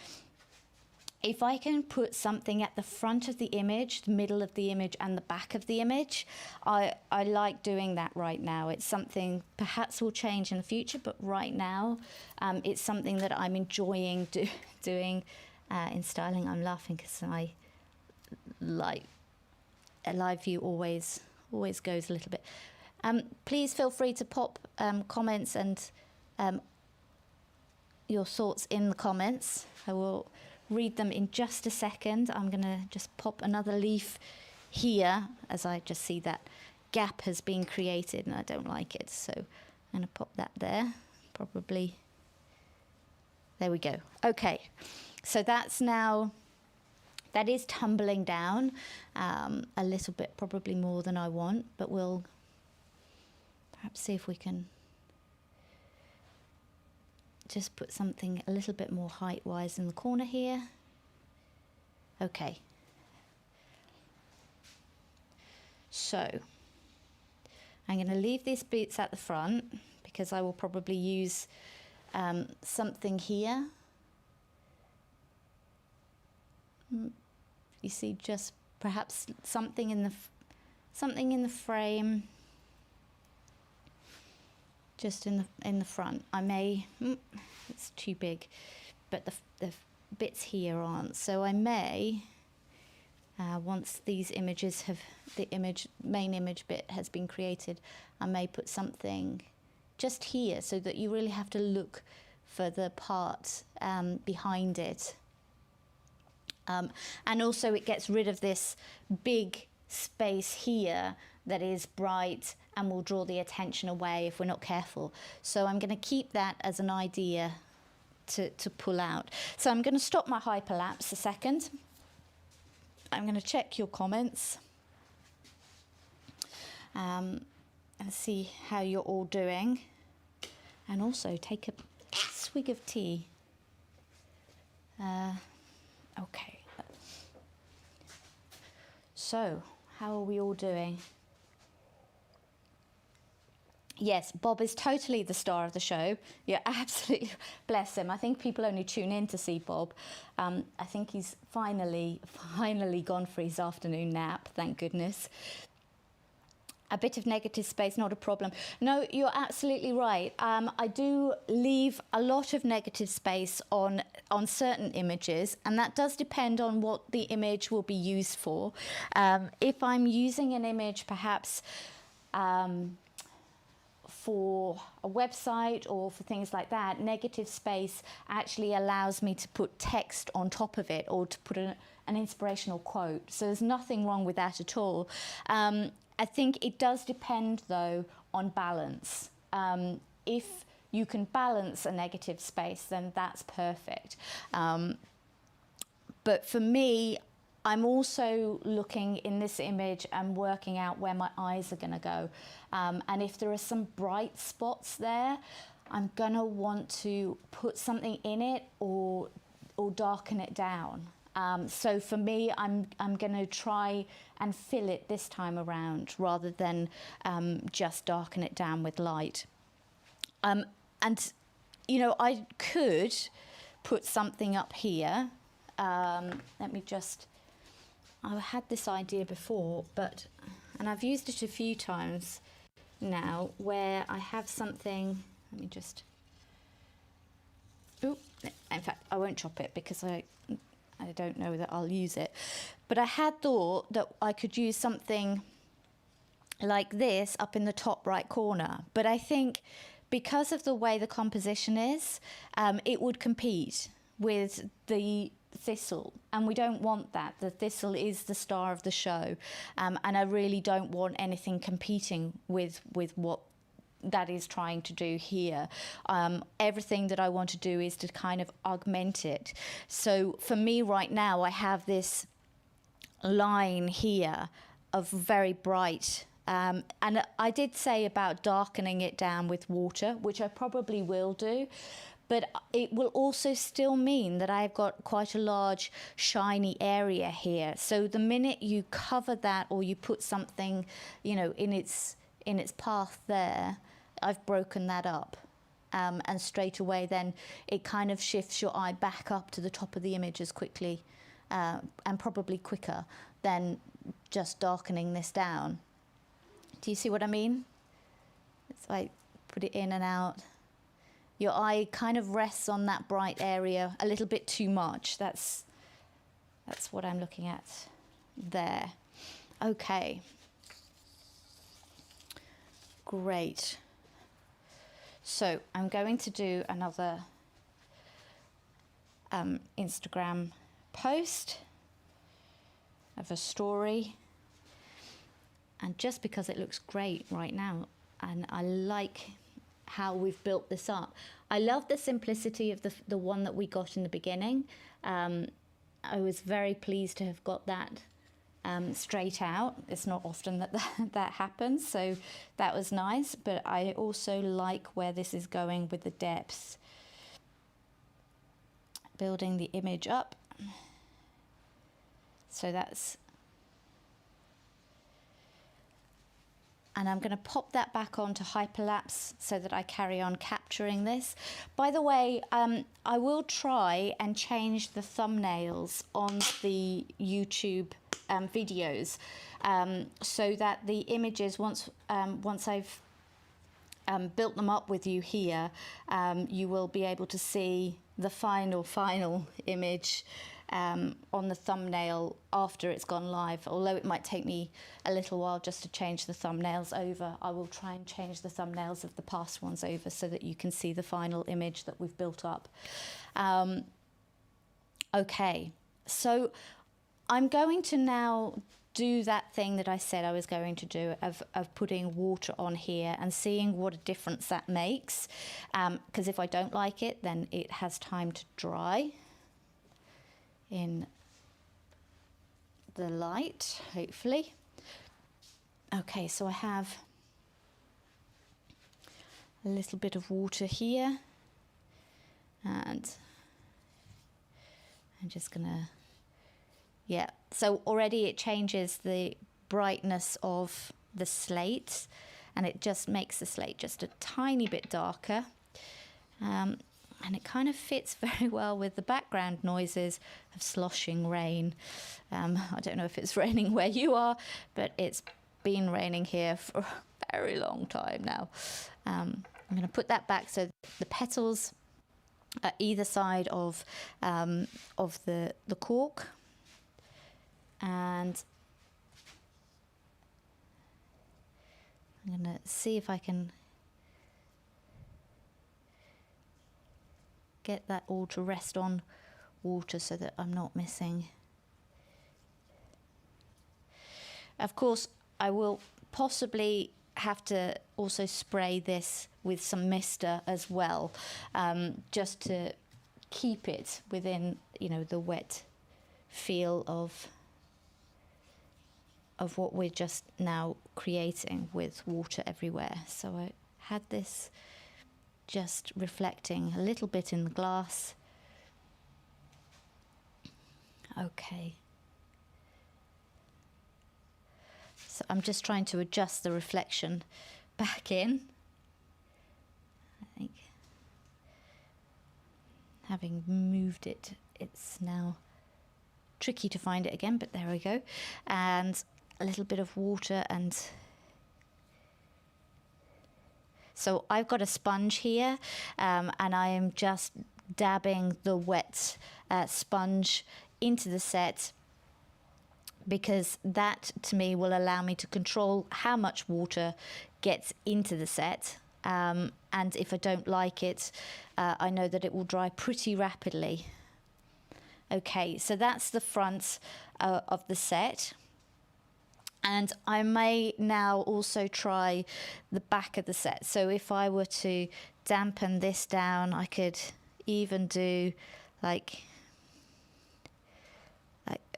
if I can put something at the front of the image, the middle of the image and the back of the image, I like doing that right now. It's something perhaps will change in the future, but right now it's something that I'm enjoying doing in styling. I'm laughing because I like a live view always goes a little bit. Please feel free to pop comments and your thoughts in the comments. I will read them in just a second. I'm going to just pop another leaf here as I just see that gap has been created and I don't like it. So I'm going to pop that there. Probably. There we go. Okay. So that's now, that is tumbling down a little bit, probably more than I want, but we'll perhaps see if we can just put something a little bit more height-wise in the corner here. Okay. So I'm going to leave these bits at the front because I will probably use something here. You see, just perhaps something in the frame, just in the front. I may, it's too big, but the bits here aren't. So I may, once these images have, the main image bit has been created, I may put something just here so that you really have to look for the part behind it. And also it gets rid of this big space here that is bright and will draw the attention away if we're not careful. So I'm going to keep that as an idea to pull out. So I'm going to stop my hyperlapse a second. I'm going to check your comments and see how you're all doing, and also take a swig of tea. Okay. So, how are we all doing? Yes, Bob is totally the star of the show. Yeah, absolutely. Bless him. I think people only tune in to see Bob. I think he's finally gone for his afternoon nap, thank goodness. A bit of negative space, not a problem. No, you're absolutely right. I do leave a lot of negative space on certain images, and that does depend on what the image will be used for. If I'm using an image perhaps for a website or for things like that, negative space actually allows me to put text on top of it, or to put an inspirational quote. So there's nothing wrong with that at all. I think it does depend, though, on balance. If you can balance a negative space, then that's perfect. But for me, I'm also looking in this image and working out where my eyes are going to go. And if there are some bright spots there, I'm going to want to put something in it or darken it down. So for me, I'm going to try and fill it this time around rather than just darken it down with light. And, you know, I could put something up here. Let me just, I had this idea before, and I've used it a few times now, where I have something, let me just, in fact, I won't chop it because I don't know that I'll use it. But I had thought that I could use something like this up in the top right corner. But I think because of the way the composition is, it would compete with the thistle. And we don't want that. The thistle is the star of the show. And I really don't want anything competing with what that is trying to do here. Everything that I want to do is to kind of augment it. So for me right now, I have this line here of very bright, and I did say about darkening it down with water, which I probably will do, but it will also still mean that I've got quite a large shiny area here. So the minute you cover that, or you put something, you know, in its path there, I've broken that up, and straight away then it kind of shifts your eye back up to the top of the image as quickly and probably quicker than just darkening this down. Do you see what I mean? It's like put it in and out. Your eye kind of rests on that bright area a little bit too much. That's what I'm looking at there. Okay. Great. So I'm going to do another Instagram post of a story, and just because it looks great right now, and I like how we've built this up. I love the simplicity of the one that we got in the beginning. I was very pleased to have got that straight out. It's not often that happens, so that was nice. But I also like where this is going with the depths. Building the image up. So that's, and I'm going to pop that back onto Hyperlapse so that I carry on capturing this. By the way, I will try and change the thumbnails on the YouTube videos, so that the images, once I've built them up with you here, you will be able to see the final image on the thumbnail after it's gone live. Although it might take me a little while just to change the thumbnails over, I will try and change the thumbnails of the past ones over so that you can see the final image that we've built up. Okay, so I'm going to now do that thing that I said I was going to do of putting water on here and seeing what a difference that makes. Because if I don't like it, then it has time to dry in the light, hopefully. Okay, so I have a little bit of water here, and I'm just gonna, yeah, so already it changes the brightness of the slate, and it just makes the slate just a tiny bit darker. And it kind of fits very well with the background noises of sloshing rain. I don't know if it's raining where you are, but it's been raining here for a very long time now. I'm going to put that back so the petals at either side of the cork, and I'm going to see if I can get that all to rest on water so that I'm not missing. Of course, I will possibly have to also spray this with some mister as well, just to keep it within, you know, the wet feel of what we're just now creating with water everywhere. So I had this just reflecting a little bit in the glass. Okay. So I'm just trying to adjust the reflection back in. I think having moved it, it's now tricky to find it again, but there we go. And a little bit of water, and so I've got a sponge here, and I am just dabbing the wet sponge into the set, because that to me will allow me to control how much water gets into the set, and if I don't like it, I know that it will dry pretty rapidly. Okay, so that's the front of the set. And I may now also try the back of the set. So if I were to dampen this down, I could even do like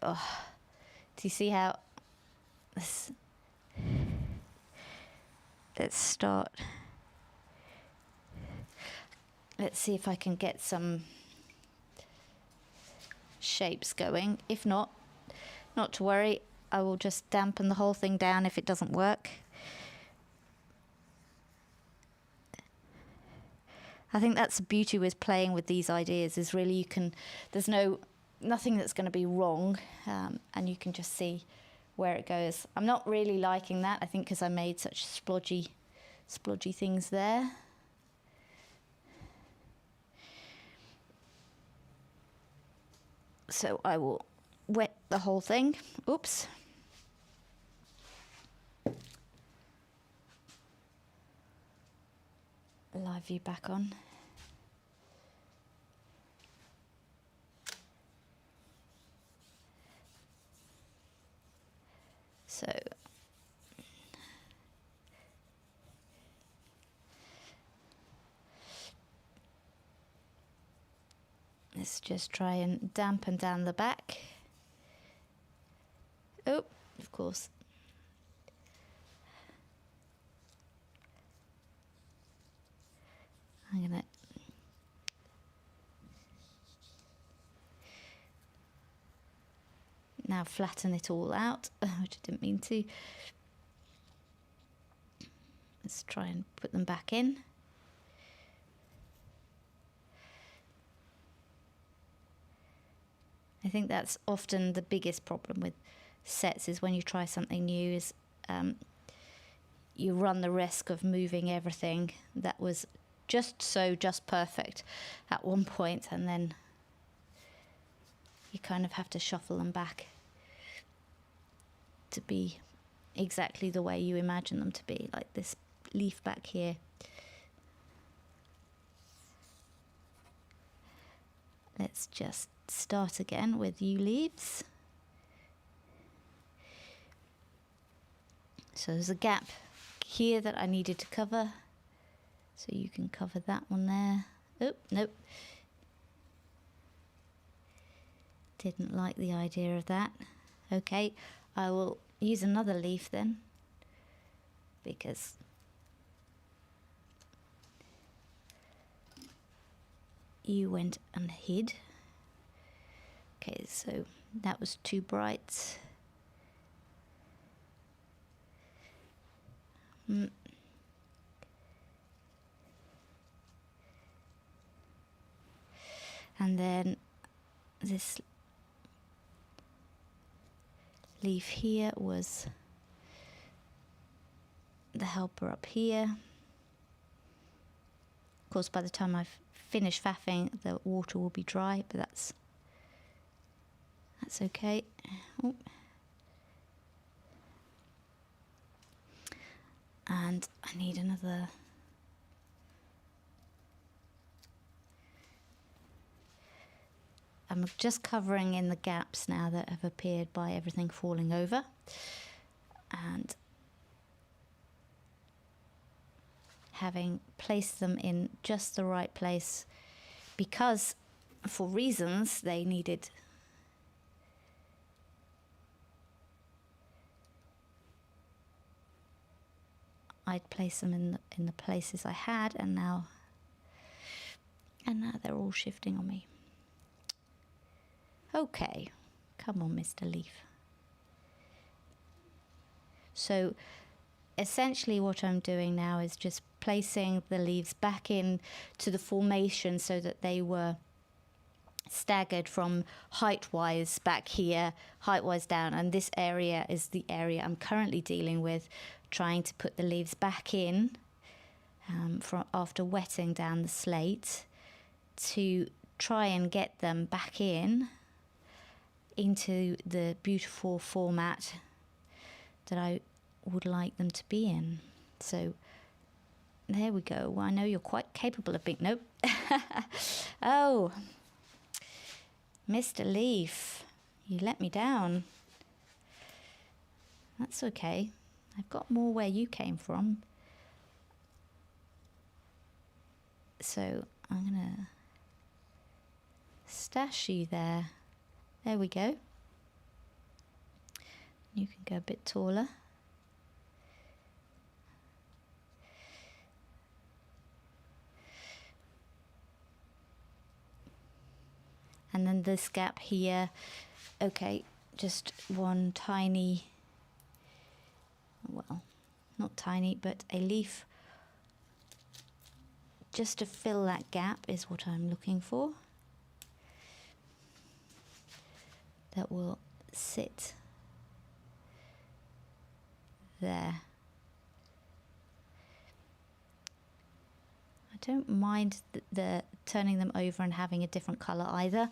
oh, do you see how this, let's start, let's see if I can get some shapes going. If not to worry, I will just dampen the whole thing down if it doesn't work. I think that's the beauty with playing with these ideas, is really you can, there's nothing that's going to be wrong, and you can just see where it goes. I'm not really liking that, I think, because I made such splodgy things there. So I will wet the whole thing. Oops. Live view back on. So let's just try and dampen down the back. Oh, of course. I'm going to now flatten it all out, which I didn't mean to. Let's try and put them back in. I think that's often the biggest problem with sets, is when you try something new, is you run the risk of moving everything that was just perfect at one point, and then you kind of have to shuffle them back to be exactly the way you imagine them to be, like this leaf back here. Let's just start again with yew leaves. So there's a gap here that I needed to cover, so you can cover that one there. Oh, nope. Didn't like the idea of that. Okay, I will use another leaf then, because you went and hid. Okay, so that was too bright. And then this leaf here was the helper up here. Of course, by the time I've finished faffing, the water will be dry, but that's okay. Oh. And I need another. I'm just covering in the gaps now that have appeared by everything falling over. And having placed them in just the right place, because for reasons they needed I'd place them in the places I had, and now they're all shifting on me. Okay, come on, Mr. Leaf. So essentially what I'm doing now is just placing the leaves back in to the formation so that they were staggered from height-wise back here, height-wise down, and this area is the area I'm currently dealing with, trying to put the leaves back in from after wetting down the slate to try and get them back into the beautiful format that I would like them to be in. So there we go. Well, I know you're quite capable of being... Nope. Oh, Mr. Leaf, you let me down. That's okay. I've got more where you came from. So I'm going to stash you there. There we go. You can go a bit taller. And then this gap here, okay, just one tiny, well, not tiny, but a leaf just to fill that gap is what I'm looking for. That will sit there. I don't mind the turning them over and having a different colour either,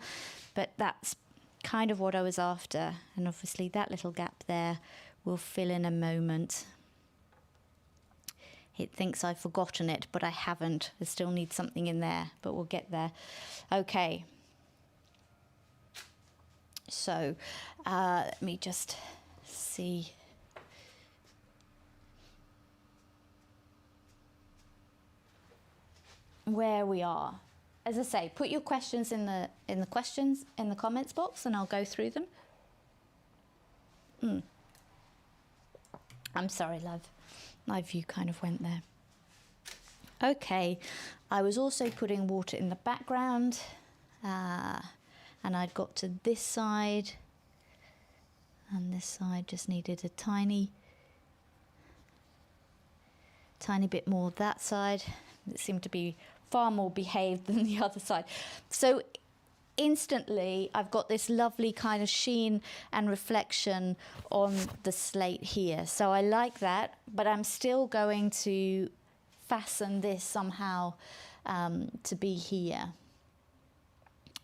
but that's kind of what I was after, and obviously that little gap there will fill in a moment. It thinks I've forgotten it, but I haven't. I still need something in there, but we'll get there. Okay. So let me just see. Where we are. As I say, put your questions in the comments box, and I'll go through them. I'm sorry, love. My view kind of went there. Okay, I was also putting water in the background, and I'd got to this side, and this side just needed a tiny bit more. That side, it seemed to be far more behaved than the other side. So instantly I've got this lovely kind of sheen and reflection on the slate here. So I like that, but I'm still going to fasten this somehow to be here.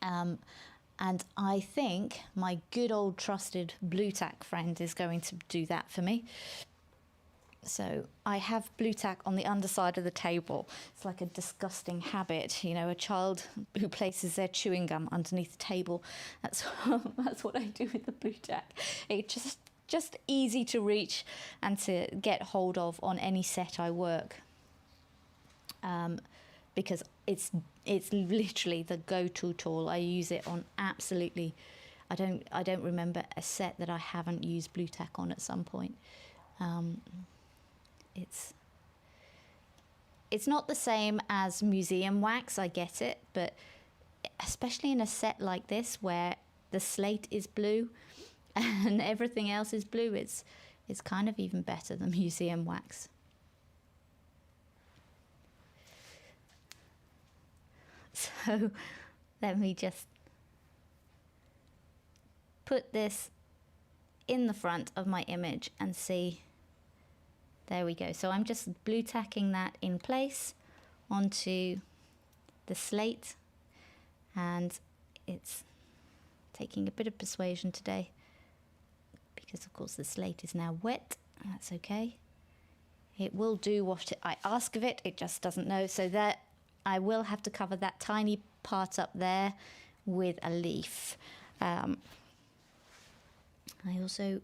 And I think my good old trusted blue tack friend is going to do that for me. So I have blue tack on the underside of the table. It's like a disgusting habit, you know, a child who places their chewing gum underneath the table. That's what I do with the blue tack. It's just easy to reach and to get hold of on any set I work, because it's literally the go-to tool. I use it on absolutely. I don't remember a set that I haven't used blue tack on at some point. It's not the same as museum wax, I get it, but especially in a set like this where the slate is blue and everything else is blue, it's kind of even better than museum wax. So let me just put this in the front of my image and see There we go. So I'm just blue tacking that in place onto the slate, and it's taking a bit of persuasion today because of course the slate is now wet. That's okay. It will do what I ask of it, it just doesn't know. So that I will have to cover that tiny part up there with a leaf. I also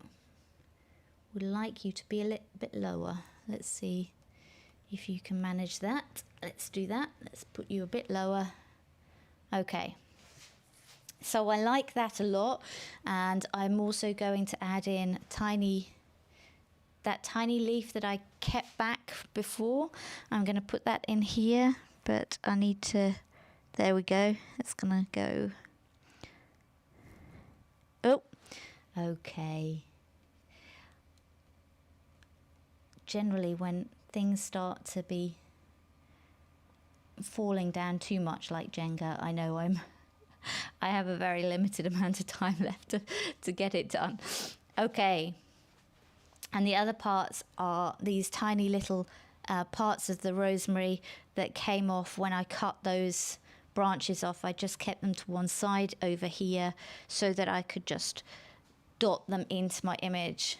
would like you to be a little bit lower. Let's see if you can manage that. Let's do that. Let's put you a bit lower. Okay. So I like that a lot, and I'm also going to add in that tiny leaf that I kept back before. I'm going to put that in here, but I need to, there we go. It's going to go. Oh, okay. Generally, when things start to be falling down too much like Jenga, I know I have a very limited amount of time left to get it done. Okay. And the other parts are these tiny little parts of the rosemary that came off when I cut those branches off. I just kept them to one side over here so that I could just dot them into my image,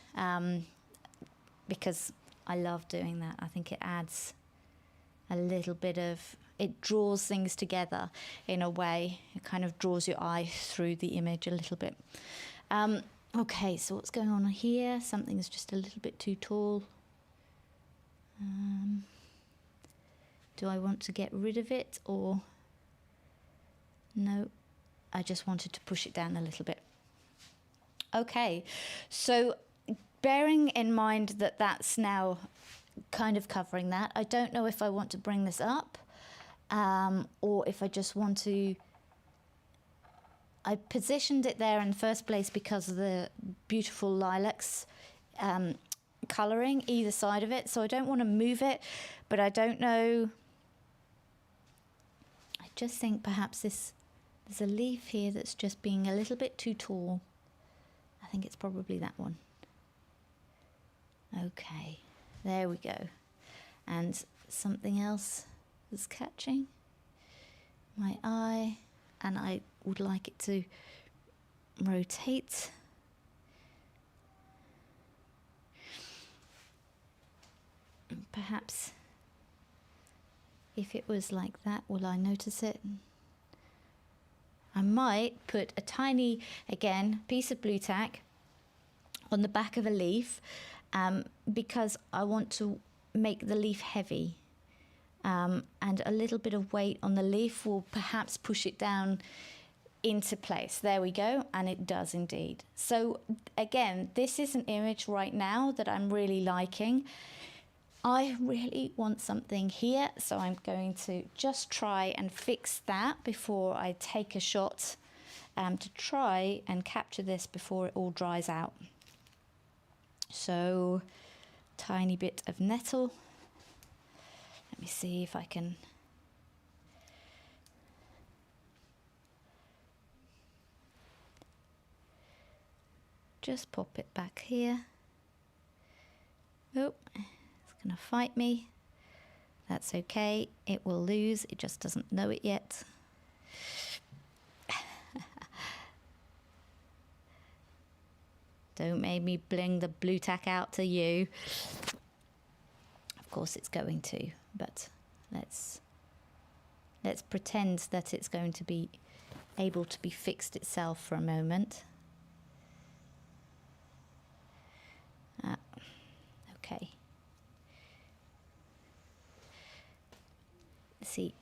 because I love doing that. I think it adds a little bit of, it draws things together in a way. It kind of draws your eye through the image a little bit. Okay, so what's going on here? Something's just a little bit too tall. Do I want to get rid of it, or no? I just wanted to push it down a little bit. Okay, so bearing in mind that that's now kind of covering that, I don't know if I want to bring this up, or if I just want to. I positioned it there in the first place because of the beautiful lilacs colouring either side of it, so I don't want to move it, but I don't know. I just think perhaps there's a leaf here that's just being a little bit too tall. I think it's probably that one. Okay, there we go. And something else is catching my eye, and I would like it to rotate. Perhaps if it was like that, will I notice it? I might put a tiny, again, piece of blue tack on the back of a leaf, because I want to make the leaf heavy. And a little bit of weight on the leaf will perhaps push it down into place. There we go, and it does indeed. So again, this is an image right now that I'm really liking. I really want something here, so I'm going to just try and fix that before I take a shot, to try and capture this before it all dries out. So, tiny bit of nettle. Let me see if I can. Just pop it back here. Oh, it's going to fight me. That's okay. It will lose. It just doesn't know it yet. Don't make me bling the blue tack out to you. Of course it's going to, but let's pretend that it's going to be able to be fixed itself for a moment. Okay. See.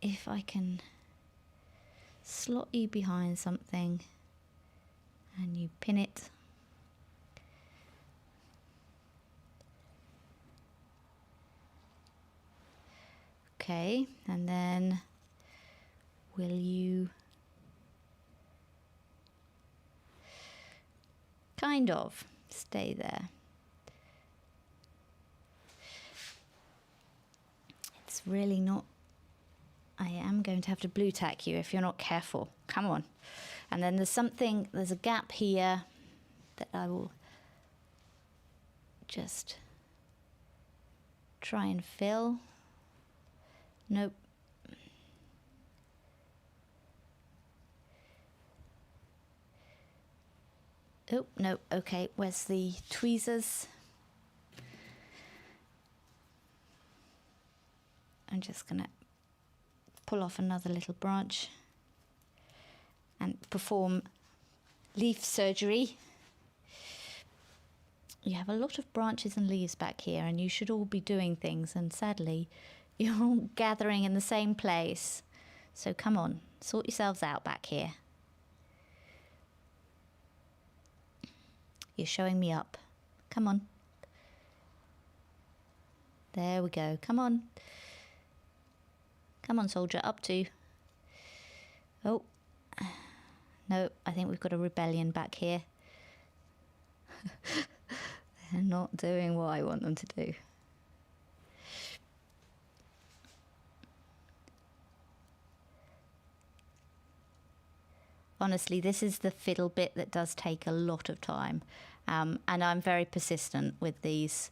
If I can slot you behind something and you pin it. Okay, and then will you kind of stay there? It's really not I am going to have to blue tack you if you're not careful. Come on. And then there's a gap here that I will just try and fill. Nope. Oh, no, okay, where's the tweezers? I'm just gonna pull off another little branch and perform leaf surgery. You have a lot of branches and leaves back here, and you should all be doing things, and sadly, you're all gathering in the same place. So come on, sort yourselves out back here. You're showing me up. Come on. There we go. Come on. Come on, soldier. Up to. Oh. No, I think we've got a rebellion back here. They're not doing what I want them to do. Honestly, this is the fiddle bit that does take a lot of time. And I'm very persistent with these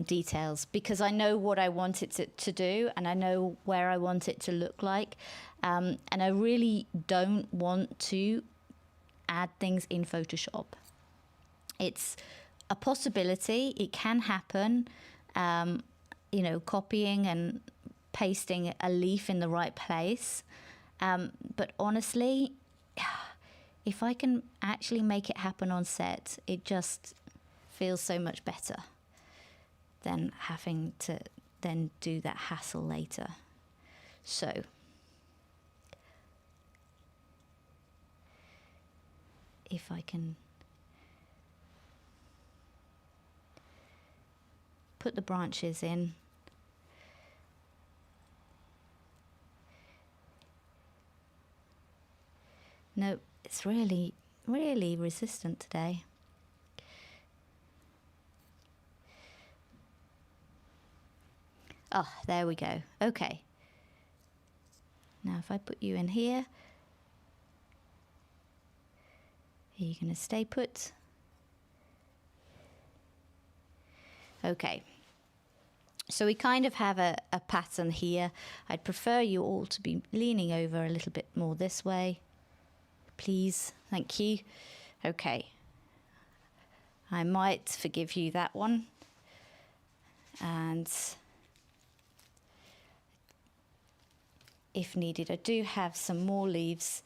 details because I know what I want it to do, and I know where I want it to look like. And I really don't want to add things in Photoshop. It's a possibility. It can happen, you know, copying and pasting a leaf in the right place. But honestly, if I can actually make it happen on set, it just feels so much better than having to then do that hassle later. So if I can put the branches in. No, it's really, really resistant today. Oh, there we go. Okay. Now if I put you in here, are you going to stay put? Okay. So we kind of have a pattern here. I'd prefer you all to be leaning over a little bit more this way. Please, thank you. Okay. I might forgive you that one. And if needed, I do have some more leaves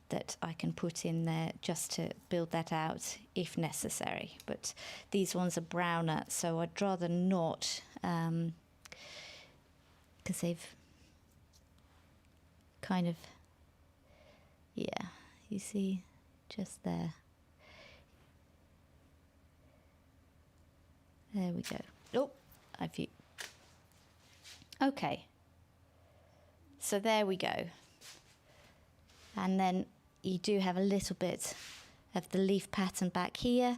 that I can put in there just to build that out if necessary. But these ones are browner, so I'd rather not, because they've kind of, yeah, you see, just there. There we go. Oh, okay. So there we go. And then you do have a little bit of the leaf pattern back here,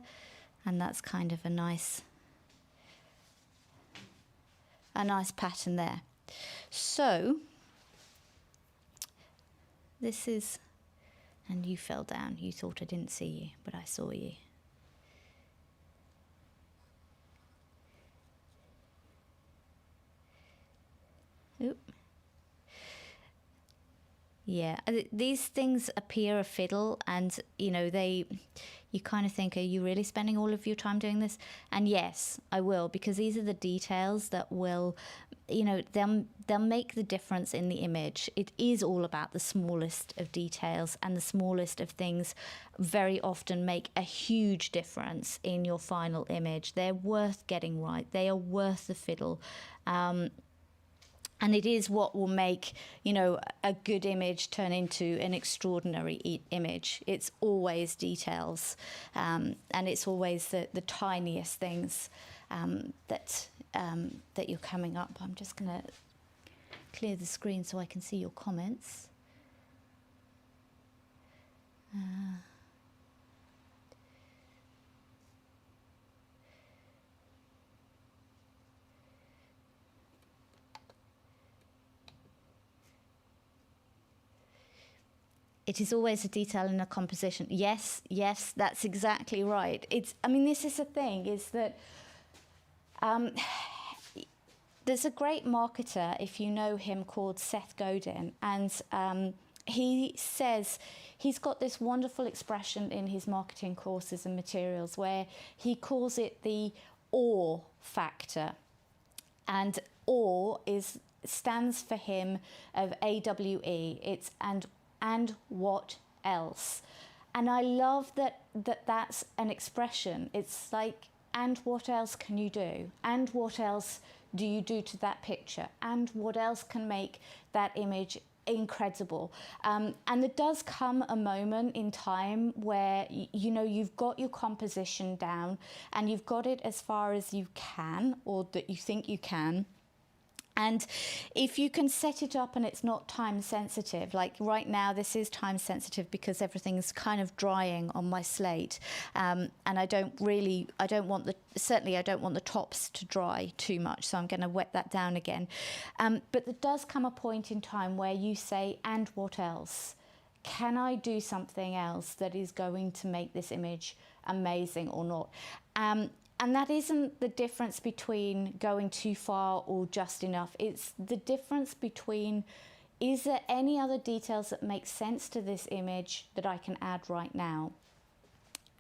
and that's kind of a nice pattern there. So this is, and you fell down. You thought I didn't see you, but I saw you. Oop. Yeah, these things appear a fiddle, and you know, you kind of think, are you really spending all of your time doing this? And yes, I will, because these are the details that will, you know, they'll make the difference in the image. It is all about the smallest of details, and the smallest of things very often make a huge difference in your final image. They're worth getting right. They are worth the fiddle. And it is what will make, you know, a good image turn into an extraordinary image. It's always details, and it's always the tiniest things that you're coming up. I'm just going to clear the screen so I can see your comments. it is always a detail in a composition. Yes, yes, that's exactly right. I mean, this is the thing, is that there's a great marketer, if you know him, called Seth Godin, and he says he's got this wonderful expression in his marketing courses and materials where he calls it the awe factor. And awe stands for him of AWE. It's and what else. And I love that's an expression. It's like, and what else can you do? And what else do you do to that picture? And what else can make that image incredible? And there does come a moment in time where you've got your composition down and you've got it as far as you can, or that you think you can. And if you can set it up and it's not time sensitive, like right now this is time sensitive because everything's kind of drying on my slate, and I don't want the tops to dry too much, so I'm going to wet that down again. But there does come a point in time where you say, and what else? Can I do something else that is going to make this image amazing or not? And that isn't the difference between going too far or just enough. It's the difference between, is there any other details that make sense to this image that I can add right now?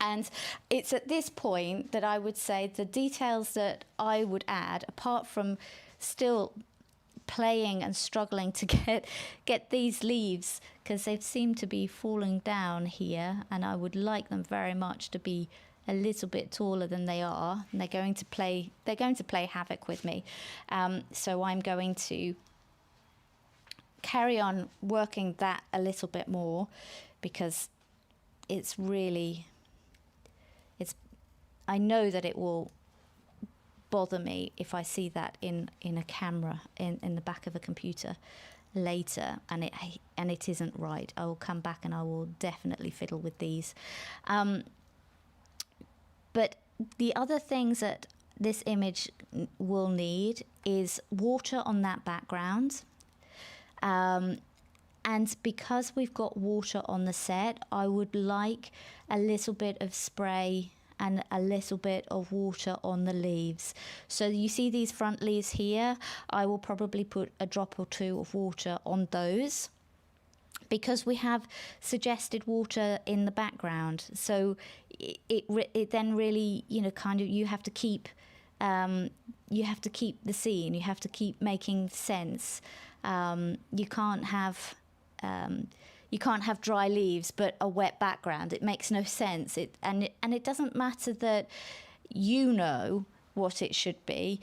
And it's at this point that I would say the details that I would add, apart from still playing and struggling to get these leaves, because they seem to be falling down here, and I would like them very much to be a little bit taller than they are, and they're going to play havoc with me. So I'm going to carry on working that a little bit more, because I know that it will bother me if I see that in a camera in the back of a computer later, and it isn't right. I will come back and I will definitely fiddle with these. But the other things that this image will need is water on that background. And because we've got water on the set, I would like a little bit of spray and a little bit of water on the leaves. So you see these front leaves here, I will probably put a drop or two of water on those, because we have suggested water in the background. So it then really, kind of, you have to keep the scene, you have to keep making sense. You can't have dry leaves but a wet background. It makes no sense. And it doesn't matter that you know what it should be.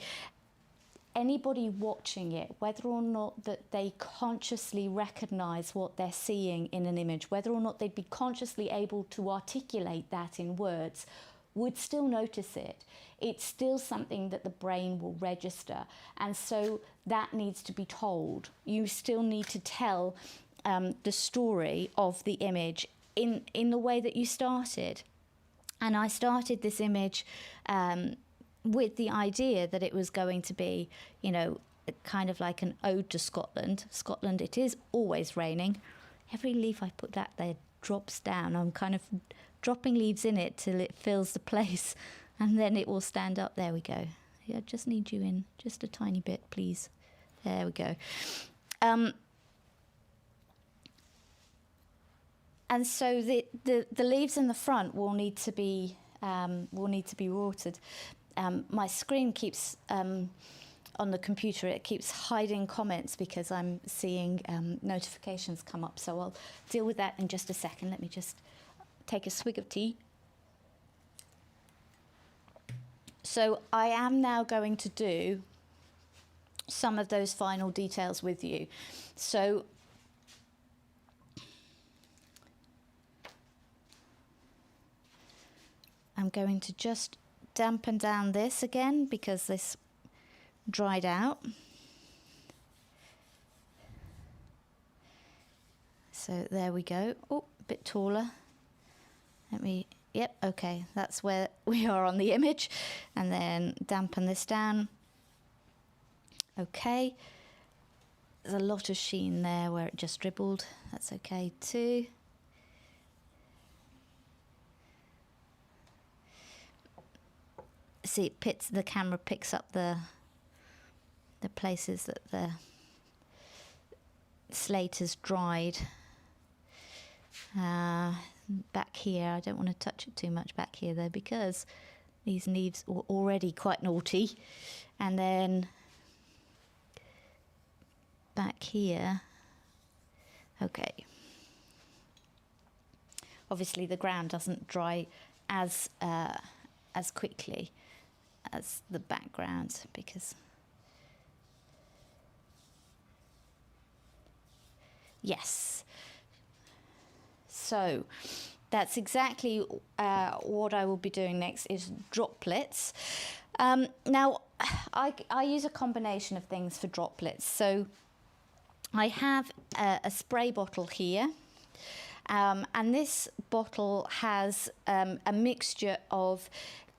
Anybody watching it, whether or not that they consciously recognize what they're seeing in an image, whether or not they'd be consciously able to articulate that in words, would still notice it. It's still something that the brain will register. And so that needs to be told. You still need to tell the story of the image in the way that you started. And I started this image with the idea that it was going to be, kind of like an ode to Scotland. Scotland, it is always raining. Every leaf I put that there drops down. I'm kind of dropping leaves in it till it fills the place, and then it will stand up. There we go. Yeah, just need you in just a tiny bit, please. There we go. And so the leaves in the front will need to be watered. My screen keeps on the computer, it keeps hiding comments because I'm seeing notifications come up. So I'll deal with that in just a second. Let me just take a swig of tea. So I am now going to do some of those final details with you. So I'm going to just dampen down this again because this dried out. So there we go. Oh, a bit taller. Yep, okay, that's where we are on the image. And then dampen this down. Okay. There's a lot of sheen there where it just dribbled. That's okay too. see the camera picks up the places that the slate has dried. Back here, I don't want to touch it too much back here though, because these leaves were already quite naughty. And then back here, okay. Obviously the ground doesn't dry as quickly as the background, because yes. So that's exactly what I will be doing next, is droplets. Now I use a combination of things for droplets. So I have a spray bottle here. And this bottle has a mixture of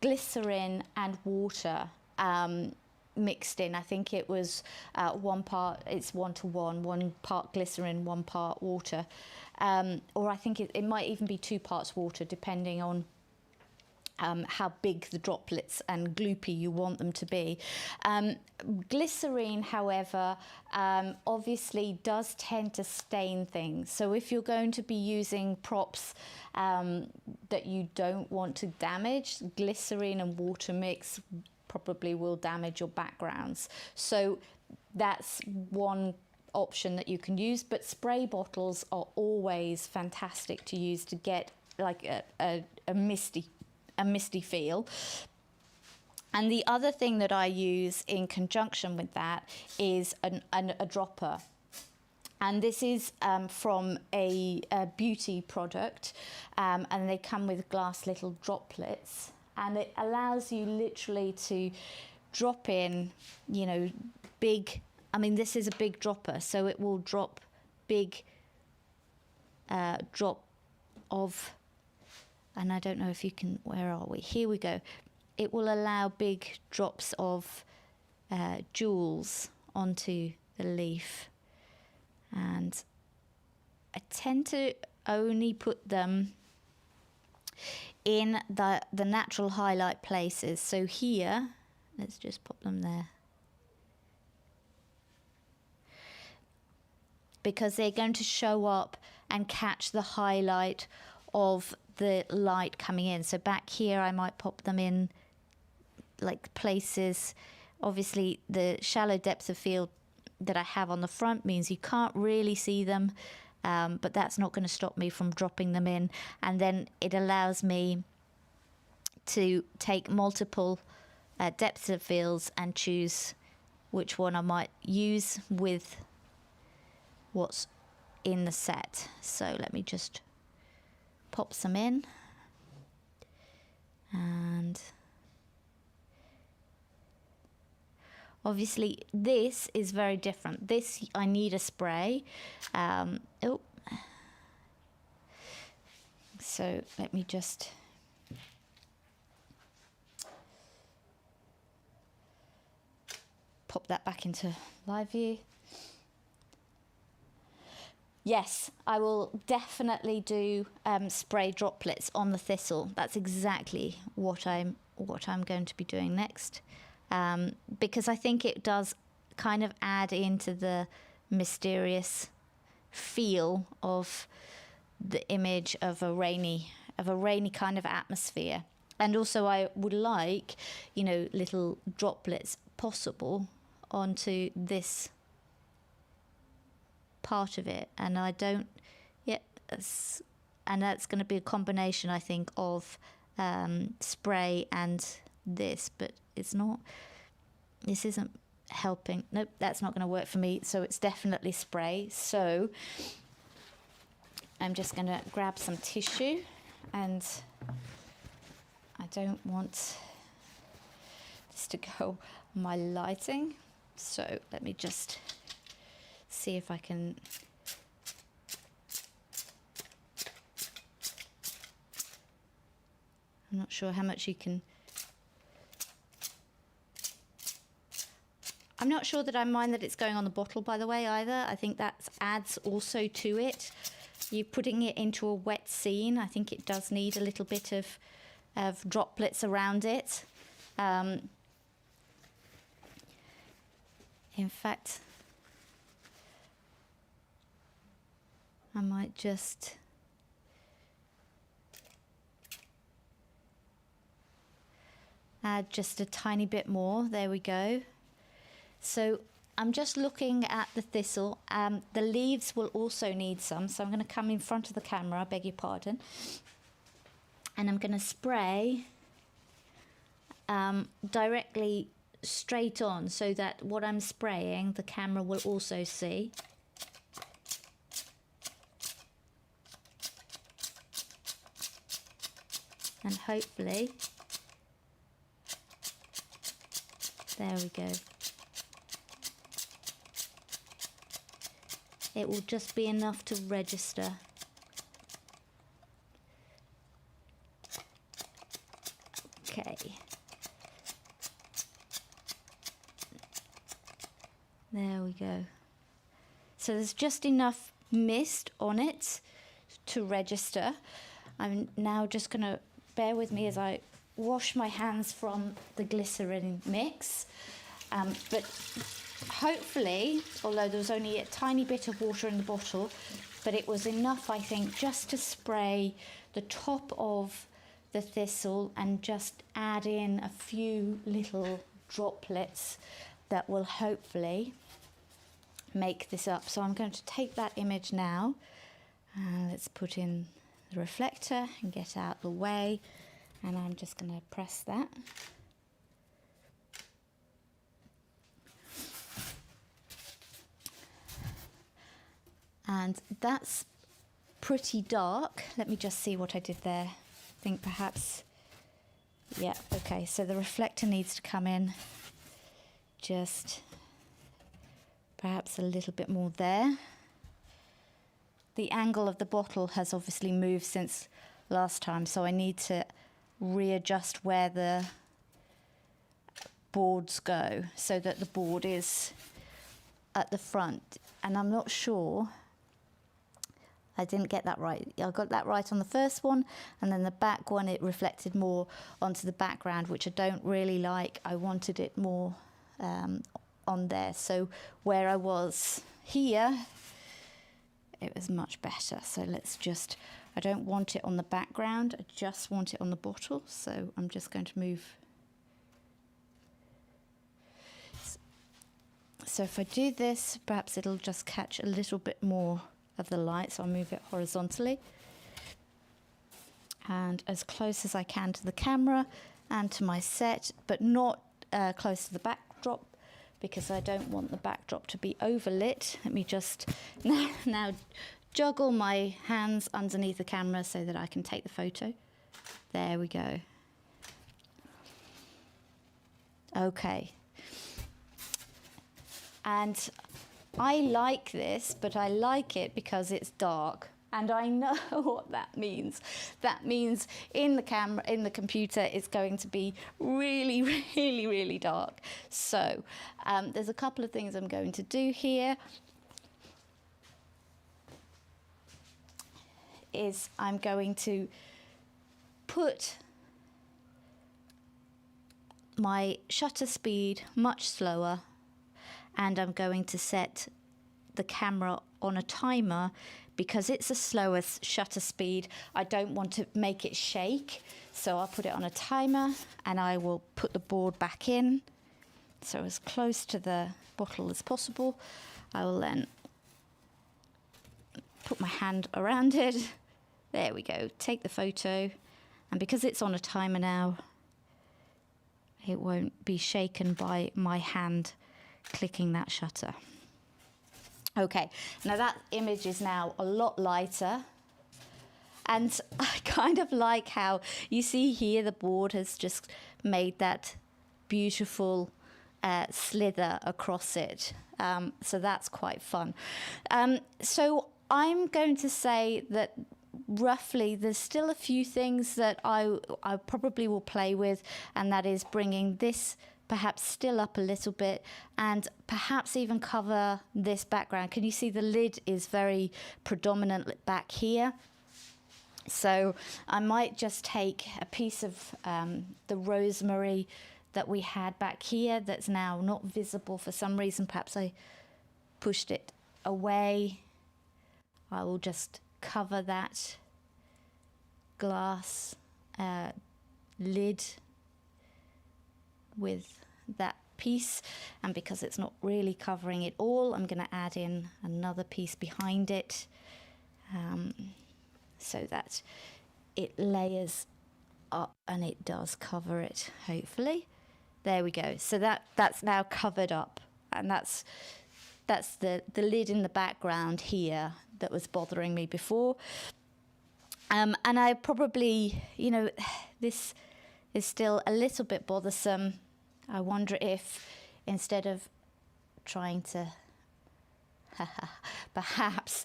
glycerin and water mixed in. I think it was 1 part, it's 1 to 1, 1 part glycerin, 1 part water. Or I think it might even be 2 parts water, depending on how big the droplets and gloopy you want them to be. Glycerine, however, obviously does tend to stain things. So if you're going to be using props that you don't want to damage, glycerine and water mix probably will damage your backgrounds. So that's one option that you can use, but spray bottles are always fantastic to use to get like a misty feel. And the other thing that I use in conjunction with that is a dropper. And this is from a beauty product, and they come with glass little droplets, and it allows you literally to drop in, you know, big, I mean, this is a big dropper, so it will drop big drop of, and I don't know if you can, where are we? Here we go. It will allow big drops of jewels onto the leaf. And I tend to only put them in the natural highlight places. So here, let's just pop them there. Because they're going to show up and catch the highlight of the light coming in. So back here I might pop them in like places. Obviously the shallow depth of field that I have on the front means you can't really see them, but that's not going to stop me from dropping them in. And then it allows me to take multiple depths of fields and choose which one I might use with what's in the set. So let me just pop some in, and obviously this is very different. This I need a spray. So let me just pop that back into live view. Yes, I will definitely do spray droplets on the thistle. That's exactly what I'm going to be doing next, because I think it does kind of add into the mysterious feel of the image of a rainy kind of atmosphere. And also I would like, you know, little droplets possible onto this part of it, and I don't yet, and that's going to be a combination, I think, of spray and this, but it's not, this isn't helping. Nope, that's not going to work for me, so it's definitely spray. So I'm just going to grab some tissue, and I don't want this to go on my lighting, so let me just see if I can I'm not sure how much you can. I'm not sure that I mind that it's going on the bottle, by the way, either. I think that adds also to it. You're putting it into a wet scene. I think it does need a little bit of droplets around it. In fact, I might just add just a tiny bit more. There we go. So I'm just looking at the thistle. The leaves will also need some, so I'm going to come in front of the camera, I beg your pardon, and I'm going to spray directly straight on, so that what I'm spraying the camera will also see. And hopefully, there we go. It will just be enough to register. Okay. There we go. So there's just enough mist on it to register. I'm now just going to bear with me as I wash my hands from the glycerin mix. But hopefully, although there was only a tiny bit of water in the bottle, but it was enough, I think, just to spray the top of the thistle and just add in a few little droplets that will hopefully make this up. So I'm going to take that image now. Let's put in the reflector and get out the way. And I'm just going to press that. And that's pretty dark. Let me just see what I did there. I think perhaps, yeah, okay. So the reflector needs to come in just perhaps a little bit more there. The angle of the bottle has obviously moved since last time, so I need to readjust where the boards go so that the board is at the front. And I'm not sure, I didn't get that right. I got that right on the first one, and then the back one, it reflected more onto the background, which I don't really like. I wanted it more on there. So where I was here, it was much better. So let's just, I don't want it on the background, I just want it on the bottle. So I'm just going to move. So if I do this, perhaps it'll just catch a little bit more of the light. So I'll move it horizontally and as close as I can to the camera and to my set, but not close to the backdrop, because I don't want the backdrop to be overlit. Let me just now juggle my hands underneath the camera so that I can take the photo. There we go. Okay. And I like this, but I like it because it's dark. And I know what that means. That means in the camera, in the computer, it's going to be really, really, really dark. So there's a couple of things I'm going to do here. Is I'm going to put my shutter speed much slower, and I'm going to set the camera on a timer because it's a slower shutter speed. I don't want to make it shake, so I'll put it on a timer and I will put the board back in, so as close to the bottle as possible. I will then put my hand around it. There we go, take the photo, and because it's on a timer now, it won't be shaken by my hand clicking that shutter. Okay, now that image is now a lot lighter, and I kind of like how you see here the board has just made that beautiful slither across it. So that's quite fun. So I'm going to say that roughly there's still a few things that I probably will play with, and that is bringing this perhaps still up a little bit and perhaps even cover this background. Can you see the lid is very predominant back here? So I might just take a piece of the rosemary that we had back here that's now not visible for some reason. Perhaps I pushed it away. I will just cover that glass lid with that piece, and because it's not really covering it all, I'm going to add in another piece behind it, so that it layers up and it does cover it, hopefully. There we go. So that's now covered up, and that's the lid in the background here that was bothering me before. And I probably, you know, this is still a little bit bothersome. I wonder if instead of trying to, perhaps,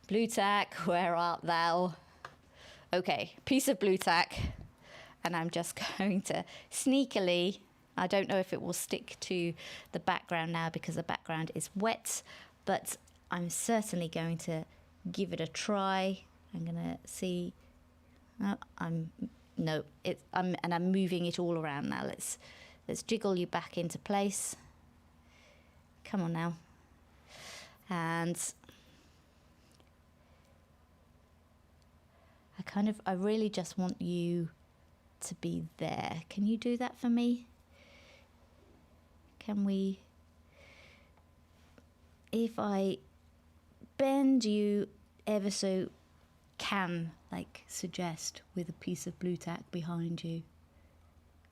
blue tack, where art thou? Okay, piece of blue tack, and I'm just going to sneakily, I don't know if it will stick to the background now because the background is wet, but I'm certainly going to give it a try. I'm going to see, I'm moving it all around now. Let's jiggle you back into place. Come on now. And I really just want you to be there. Can you do that for me? Can we, if I bend you ever so can, like, suggest with a piece of blue tack behind you,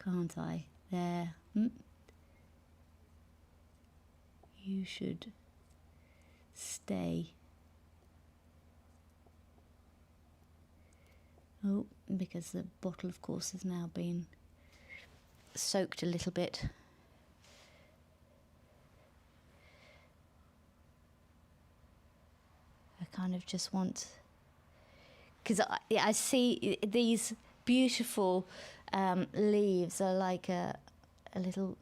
can't I? There. You should stay. Oh, because the bottle, of course, has now been soaked a little bit. I kind of just want, because I see these beautiful leaves are like a little,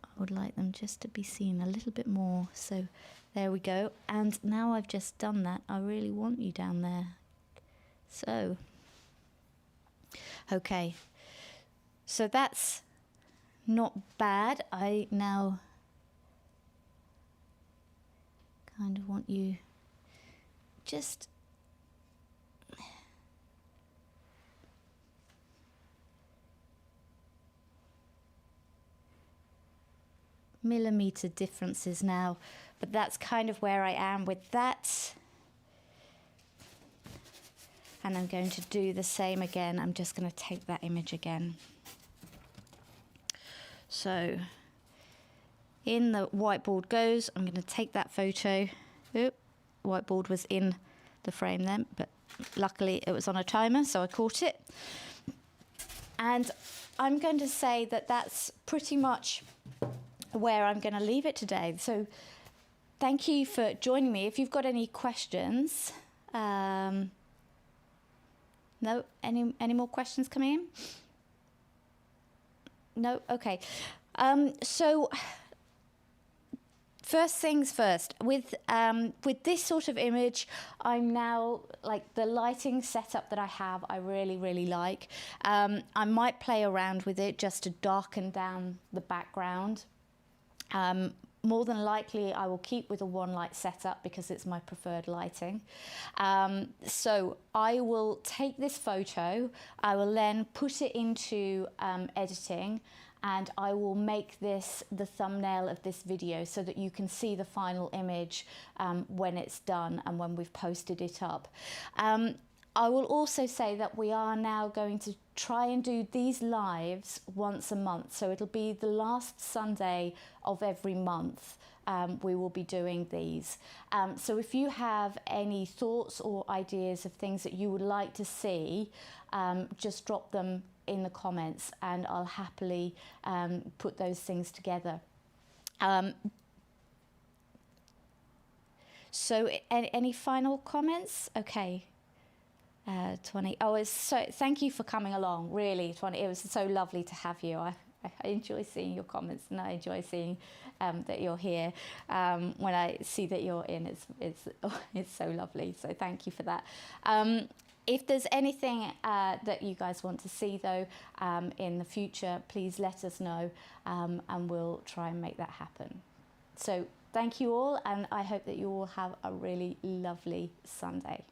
I would like them just to be seen a little bit more. So there we go. And now I've just done that, I really want you down there. So, okay. So that's not bad. I now kind of want you just millimeter differences now, but that's kind of where I am with that. And I'm going to do the same again. I'm just going to take that image again. So in the whiteboard goes. I'm going to take that photo. Oop, whiteboard was in the frame then, but luckily it was on a timer, so I caught it. And I'm going to say that that's pretty much where I'm going to leave it today. So thank you for joining me. If you've got any questions, no, any more questions coming in? No, okay. So first things first, with this sort of image, I'm now, like, the lighting setup that I have, I really, really like. I might play around with it just to darken down the background. More than likely, I will keep with a one light setup because it's my preferred lighting. So I will take this photo, I will then put it into editing, and I will make this the thumbnail of this video so that you can see the final image when it's done and when we've posted it up. I will also say that we are now going to try and do these lives once a month. So it'll be the last Sunday of every month. We will be doing these. So if you have any thoughts or ideas of things that you would like to see, just drop them in the comments and I'll happily put those things together. So any final comments? Okay. 20. Oh, it's so, thank you for coming along, really, 20. It was so lovely to have you. I enjoy seeing your comments, and I enjoy seeing that you're here. When I see that you're in, it's so lovely. So thank you for that. If there's anything that you guys want to see though in the future, please let us know, and we'll try and make that happen. So thank you all, and I hope that you all have a really lovely Sunday.